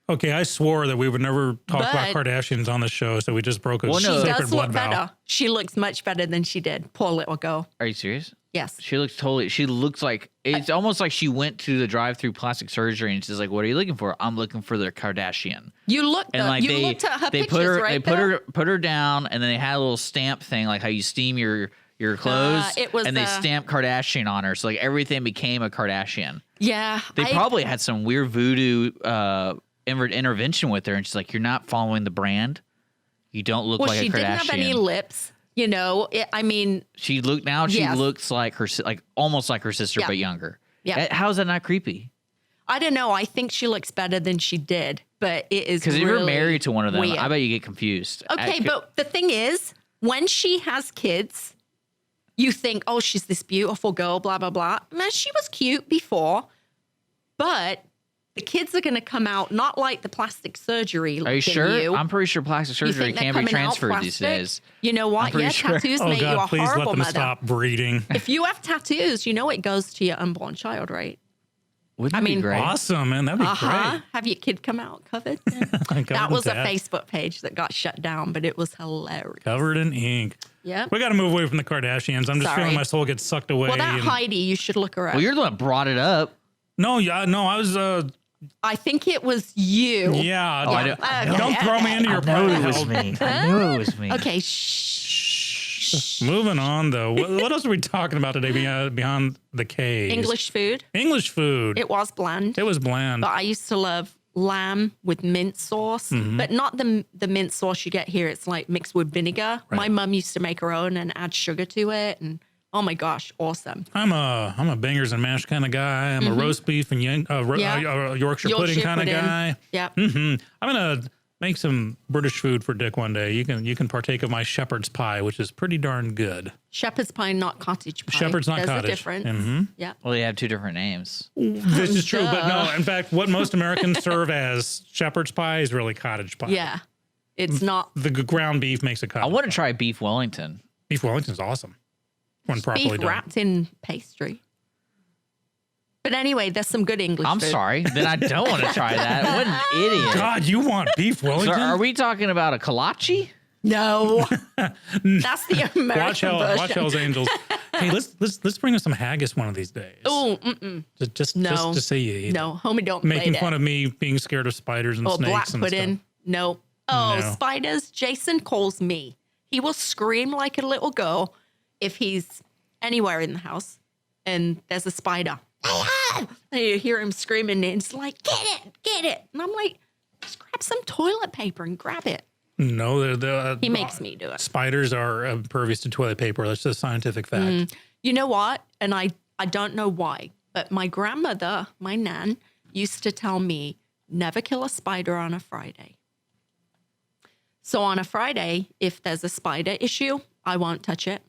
C: Okay, I swore that we would never talk about
E: But-
C: Kardashians on the show, so we just broke a
B: Well, no.
E: She
C: sacred
E: does
C: blood
E: look
C: vow.
E: better. She looks much better than she did. Poor little girl.
B: Are you serious?
E: Yes.
B: She looks like, it's almost like she went to the drive-through plastic surgery and she's like, what are you looking for? I'm looking for the Kardashian.
E: You looked.
B: And like
E: you looked at her
B: they
E: pictures,
B: put her,
E: right?
B: they put her down, and then they had a little stamp thing, like how you steam your clothes,
E: it was
B: and they
E: the-
B: stamped Kardashian on her, so like everything became a Kardashian.
E: Yeah.
B: They probably had some weird voodoo intervention with her, and she's like, "You're not following the brand. You don't look
E: Well,
B: like
E: she
B: a Kardashian."
E: didn't have any lips. You know, I mean,
B: She
E: Yes.
B: looks like almost like her sister,
E: Yeah.
B: but younger.
E: Yeah.
B: How is that not creepy?
E: I don't know. I think she looks better than she did, but it is
B: Because if
E: really
B: you're married to one of them,
E: weird.
B: I bet you get confused.
E: Okay, but the thing is, when she has kids, you think, oh, she's this beautiful girl, blah, blah, blah. Man, she was cute before, but the kids are going to come out not like the plastic surgery.
B: Are you sure? I'm pretty sure plastic
E: You
B: surgery
E: think they're
B: can't be
E: coming out
B: transferred these
E: plastic?
B: days.
E: You know what?
B: I'm pretty
E: Yeah,
B: sure.
E: tattoos
C: Oh
E: make you a
C: God, please let
E: horrible
C: them
E: mother.
C: stop breeding.
E: If you have tattoos, you know it goes to your unborn child, right?
B: Wouldn't
E: I
B: that be
E: mean,
B: great?
C: Awesome, man. That'd be
E: Have your kid come out covered?
C: great.
E: That was a
C: Covered in
E: Facebook page that got shut down, but it was hilarious.
C: Covered in ink.
E: Yeah.
C: We got to move away from the Kardashians. I'm just
E: Sorry.
C: feeling my soul get sucked away.
E: Well, that
C: and-
E: Heidi, you should look her up.
B: Well, you're the one that brought it up.
C: no, I was.
E: I think it was you.
C: Yeah.
B: I
C: don't,
E: don't-
C: don't throw me into your
B: I knew
C: party
B: it was
C: hell.
B: me. I knew it was me.
E: Okay, shh.
C: Moving on, though. What else are we talking about today beyond the K's?
E: English food.
C: English food.
E: It was bland.
C: It was bland.
E: But I used to love lamb with mint sauce, but not the mint sauce you get here. It's like mixed with vinegar.
C: Right.
E: My mum used to make her own and add sugar to it, and oh my gosh, awesome.
C: I'm a bangers and mash kind of guy. I'm a roast beef and Yorkshire pudding kind of guy.
E: Yeah.
C: I'm gonna make some British food for Dick one day. You can partake of my shepherd's pie, which is pretty darn good.
E: Shepherd's pie, not cottage pie.
C: Shepherd's not
E: There's
C: cottage.
E: a difference. Yeah.
B: Well, they have two different names.
C: This is true, but no. In fact, what most Americans serve as shepherd's pie is really cottage pie.
E: Yeah. It's not
C: The ground beef makes a
B: I
C: cottage.
B: want to try beef Wellington.
C: Beef Wellington's awesome when properly
E: beef
C: done.
E: wrapped in pastry. But anyway, there's some good English
B: I'm
E: food.
B: sorry. Then I don't want to try that. What an idiot.
C: God, you want beef
B: So
C: Wellington?
B: are we talking about a kolache?
E: No. That's the American version.
C: Watch Hell's Angels. Hey, let's bring us some haggis one of these days.
E: Oh,
C: just
E: no.
C: to say you eat.
E: No, homie, don't
C: Making
E: play
C: fun
E: that.
C: of me being scared of spiders and
E: Or
C: snakes
E: black
C: and
E: pudding.
C: stuff.
E: No. Oh,
C: No.
E: spiders. Jason calls me. He will scream like a little girl if he's anywhere in the house and there's a spider. And you hear him screaming and it's like, get it. And I'm like, just grab some toilet paper and grab it.
C: No,
E: He makes me do it.
C: spiders are impervious to toilet paper. That's just a scientific fact.
E: You know what? And I don't know why, but my grandmother, my nan, used to tell me, never kill a spider on a Friday. So on a Friday, if there's a spider issue, I won't touch it.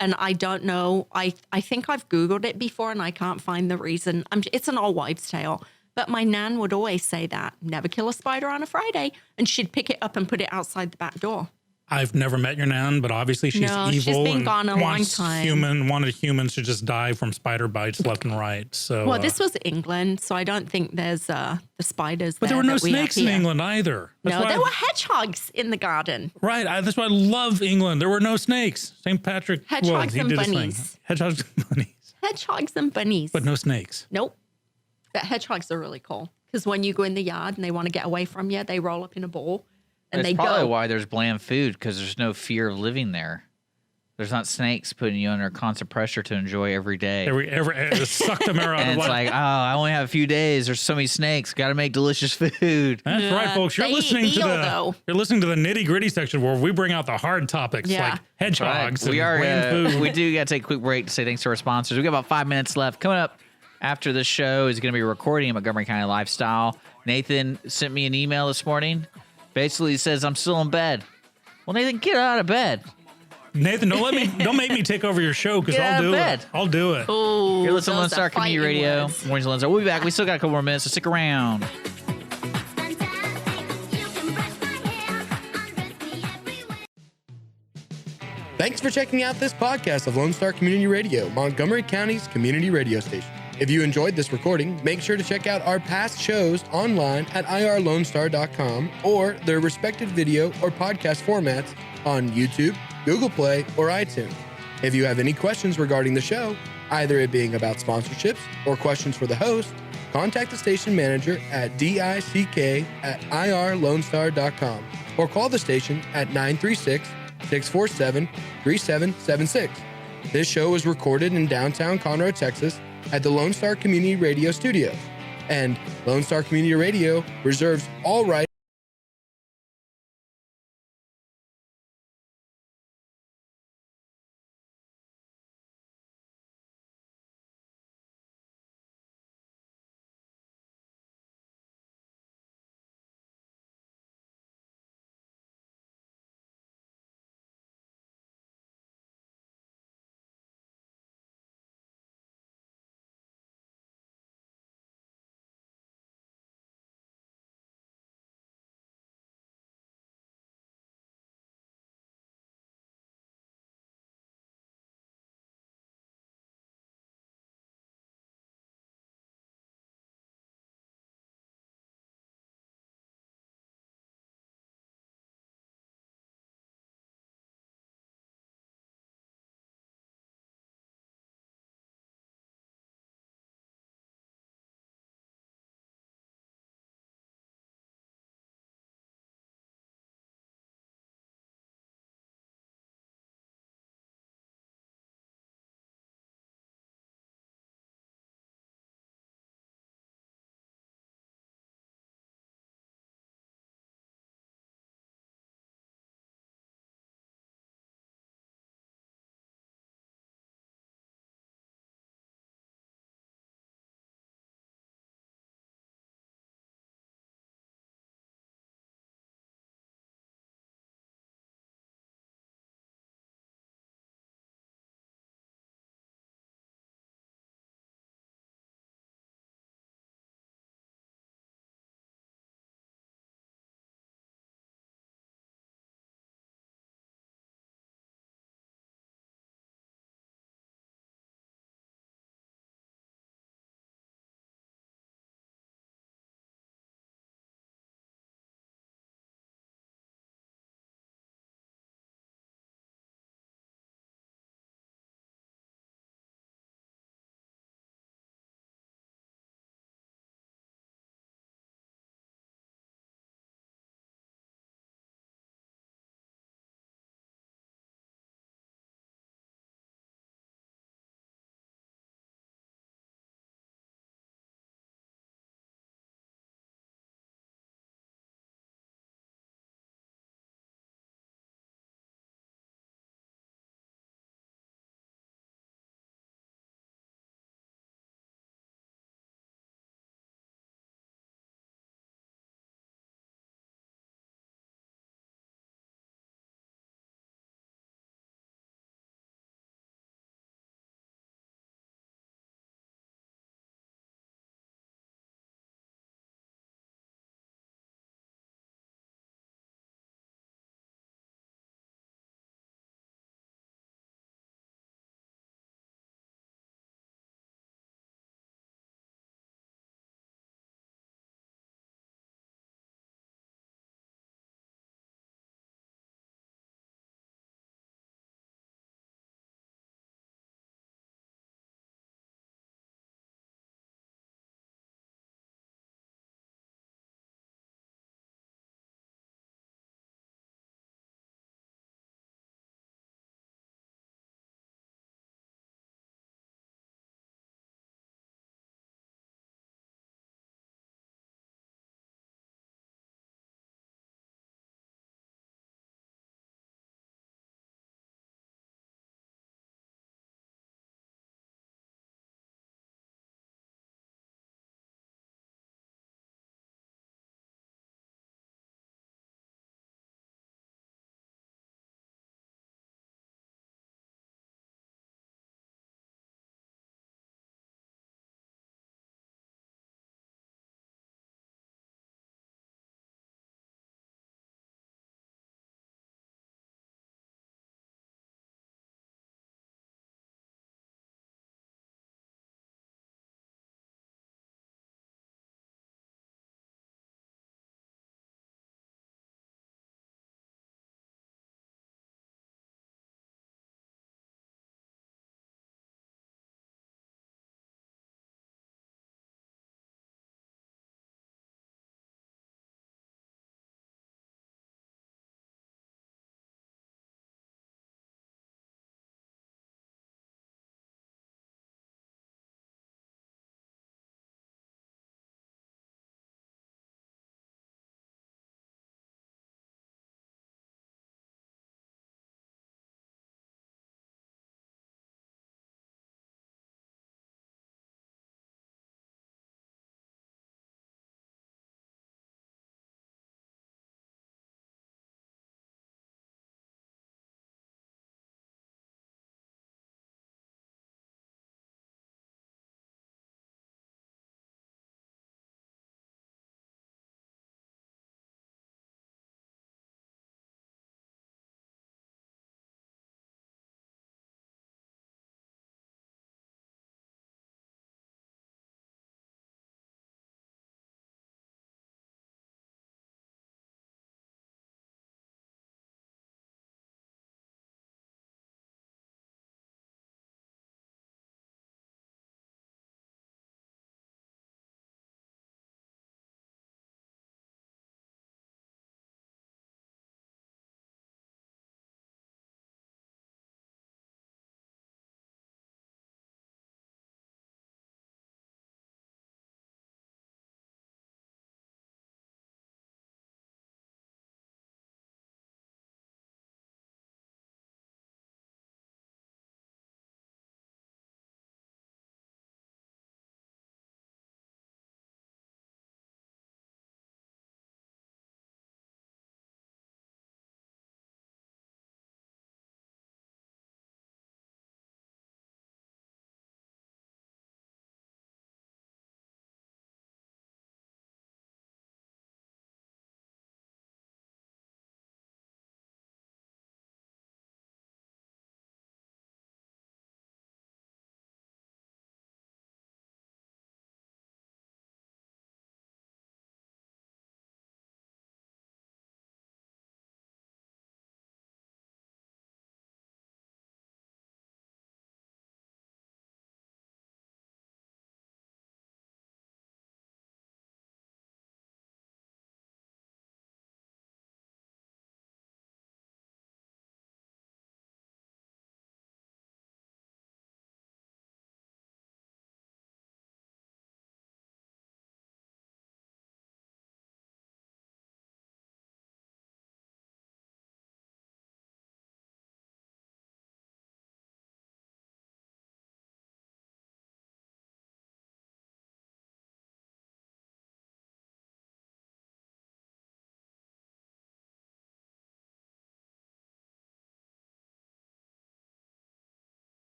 E: And I don't know. I think I've Googled it before and I can't find the reason. It's an old wives' tale. But my nan would always say that, never kill a spider on a Friday. And she'd pick it up and put it outside the back door.
C: I've never met your nan, but obviously she's
E: No,
C: evil
E: she's been
C: and
E: gone a long time.
C: wanted humans to just die from spider bites left and right. So,
E: Well, this was England, so I don't think there's the spiders
C: but there were no
E: that we have
C: snakes in
E: here.
C: England either. That's
E: No,
C: why
E: there were hedgehogs in the garden.
C: Right. That's why I love England. There were no snakes. St. Patrick.
E: Hedgehogs
C: he
E: and
C: did his thing.
E: bunnies.
C: Hedgehogs and bunnies.
E: Hedgehogs and bunnies.
C: But no snakes.
E: Nope. But hedgehogs are really cool because when you go in the yard and they want to get away from you, they roll up in a ball and
B: That's
E: they
B: probably
E: go.
B: why there's bland food, because there's no fear of living there. There's not snakes putting you under constant pressure to enjoy every day.
C: Suck the marrow out
B: And
C: of
B: it's
C: life.
B: like, oh, I only have a few days. There's so many snakes. Got to make delicious food.
C: That's right, folks. You're
E: They eat
C: listening to
E: eel,
C: the
E: though.
C: you're listening to the nitty gritty section where we bring out the hard topics
E: Yeah.
C: like hedgehogs
B: Right. We
C: and
B: are.
C: bland food.
B: We do got to take a quick break to say thanks to our sponsors. We got about 5 minutes left. Coming up after this show is going to be a recording of Montgomery County Lifestyle. Nathan sent me an email this morning. Basically, he says I'm still in bed. Well, Nathan, get out of bed.
C: Nathan, don't make me take over your show because
B: Get out
C: I'll
B: of
C: do
B: bed.
C: it. I'll do it.
E: Ooh,
B: You're listening to Lone
E: those are
B: Star Community
E: fighting
B: Radio.
E: words.
B: Mornings with Lone Star. We'll be back. We still got a couple more minutes, so stick around.
H: Thanks for checking out this podcast of Lone Star Community Radio, Montgomery County's community radio station. If you enjoyed this recording, make sure to check out our past shows online at irlonestar.com or their respective video or podcast formats on YouTube, Google Play, or iTunes. If you have any questions regarding the show, either it being about sponsorships or questions for the host, contact the station manager at dick@irlonestar.com or call the station at 936-647-3776. This show was recorded in downtown Conroe, Texas at the Lone Star Community Radio Studios. And Lone Star Community Radio reserves all rights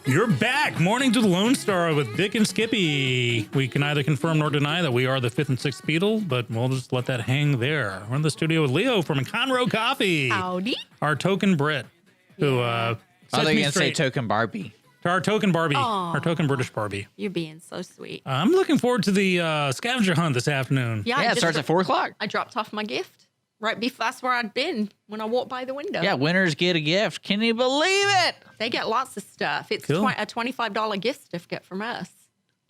C: You're back. Morning to the Lone Star with Dick and Skippy. We can neither confirm nor deny that we are the 5th and 6th Beatle, but we'll just let that hang there. We're in the studio with Leo from Conroe Coffee.
E: Howdy.
C: Our token Brit, who
B: I
C: set
B: thought you
C: me
B: were going to say
C: straight.
B: token Barbie.
C: Our token Barbie,
E: Aw.
C: our token British Barbie.
E: You're being so sweet.
C: I'm looking forward to the scavenger hunt this afternoon.
E: Yeah, I
B: Yeah, it
E: just
B: starts at 4 o'clock.
E: I dropped off my gift right before. That's where I'd been when I walked by the window.
B: Yeah, winners get a gift. Can you believe it?
E: They get lots of stuff. It's
C: Cool.
E: a $25 gift certificate from us.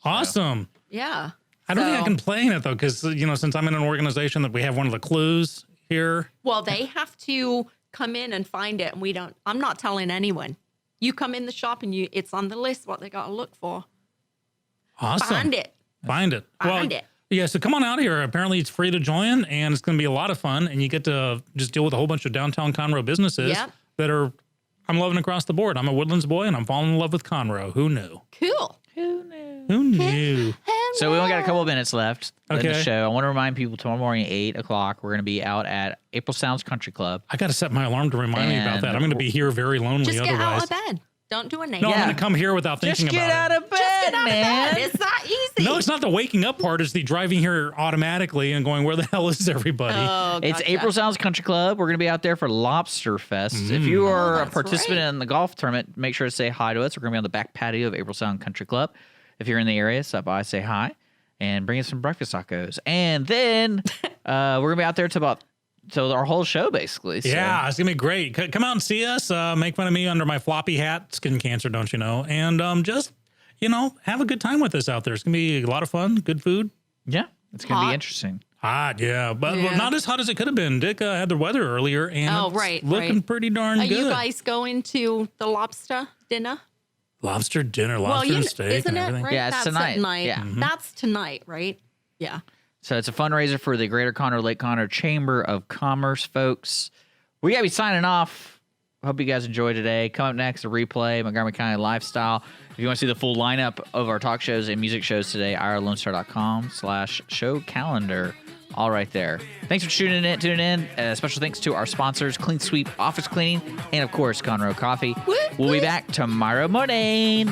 C: Awesome.
E: Yeah.
C: I don't think I
E: So-
C: can play in it though, because since I'm in an organization that we have one of the clues here.
E: Well, they have to come in and find it, and we don't. I'm not telling anyone. You come in the shop, and it's on the list what they got to look for.
C: Awesome.
E: Find it.
C: Find it.
E: Find it.
C: Yeah, so come on out here. Apparently, it's free to join, and it's going to be a lot of fun. And you get to just deal with a whole bunch of downtown Conroe businesses
E: Yep.
C: that are, I'm loving across the board. I'm a Woodlands boy, and I'm falling in love with Conroe. Who knew?
E: Cool.
C: Who knew?
B: So we only got a couple of minutes left in the
C: Okay.
B: show. I want to remind people tomorrow morning at 8 o'clock, we're going to be out at April Sounds Country Club.
C: I got to set my alarm to remind me about
B: And
C: that. I'm going to be here very lonely
E: Just get
C: otherwise.
E: out of bed. Don't do a name.
C: No, I'm
B: Yeah.
C: going to come here without
B: Just
C: thinking
B: get
C: about
B: out of bed,
E: Just get out
B: man.
E: of bed. It's that easy.
C: it. No, it's not the waking up part. It's the driving here automatically and going, where the hell is everybody?
E: Oh,
B: It's
E: gotcha.
B: April Sounds Country Club. We're going to be out there for Lobster Fest. If you are a
E: that's
B: participant
E: right.
B: in the golf tournament, make sure to say hi to us. We're going to be on the back patio of April Sound Country Club. If you're in the area, stop by, say hi, and bring us some breakfast tacos. And then we're going to be out there till our whole show, basically. So.
C: Yeah, it's gonna be great. Come out and see us. Make fun of me under my floppy hat, skin cancer, don't you know? And just have a good time with us out there. It's gonna be a lot of fun, good food.
B: Yeah, it's going to be
E: Hot.
B: interesting.
C: Hot, yeah, but
E: Yeah.
C: not as hot as it could have been. Dick had the weather earlier, and
E: Oh,
C: it's
E: right,
C: looking
E: right.
C: pretty darn
E: Are
C: good.
E: you guys going to the lobster dinner?
C: Lobster dinner, lobster and steak,
E: isn't
C: and
E: it
C: everything.
E: right?
B: Yeah, it's
E: That's
B: tonight.
E: At night.
B: Yeah.
E: That's tonight, right? Yeah.
B: So it's a fundraiser for the Greater Conroe Lake Conroe Chamber of Commerce, folks. We got to be signing off. Hope you guys enjoyed today. Come up next, a replay, Montgomery County Lifestyle. If you want to see the full lineup of our talk shows and music shows today, irlonestar.com/show calendar. All right there. Thanks for tuning in. Special thanks to our sponsors, Clean Sweep Office Cleaning, and of course, Conroe Coffee. We'll be back tomorrow morning.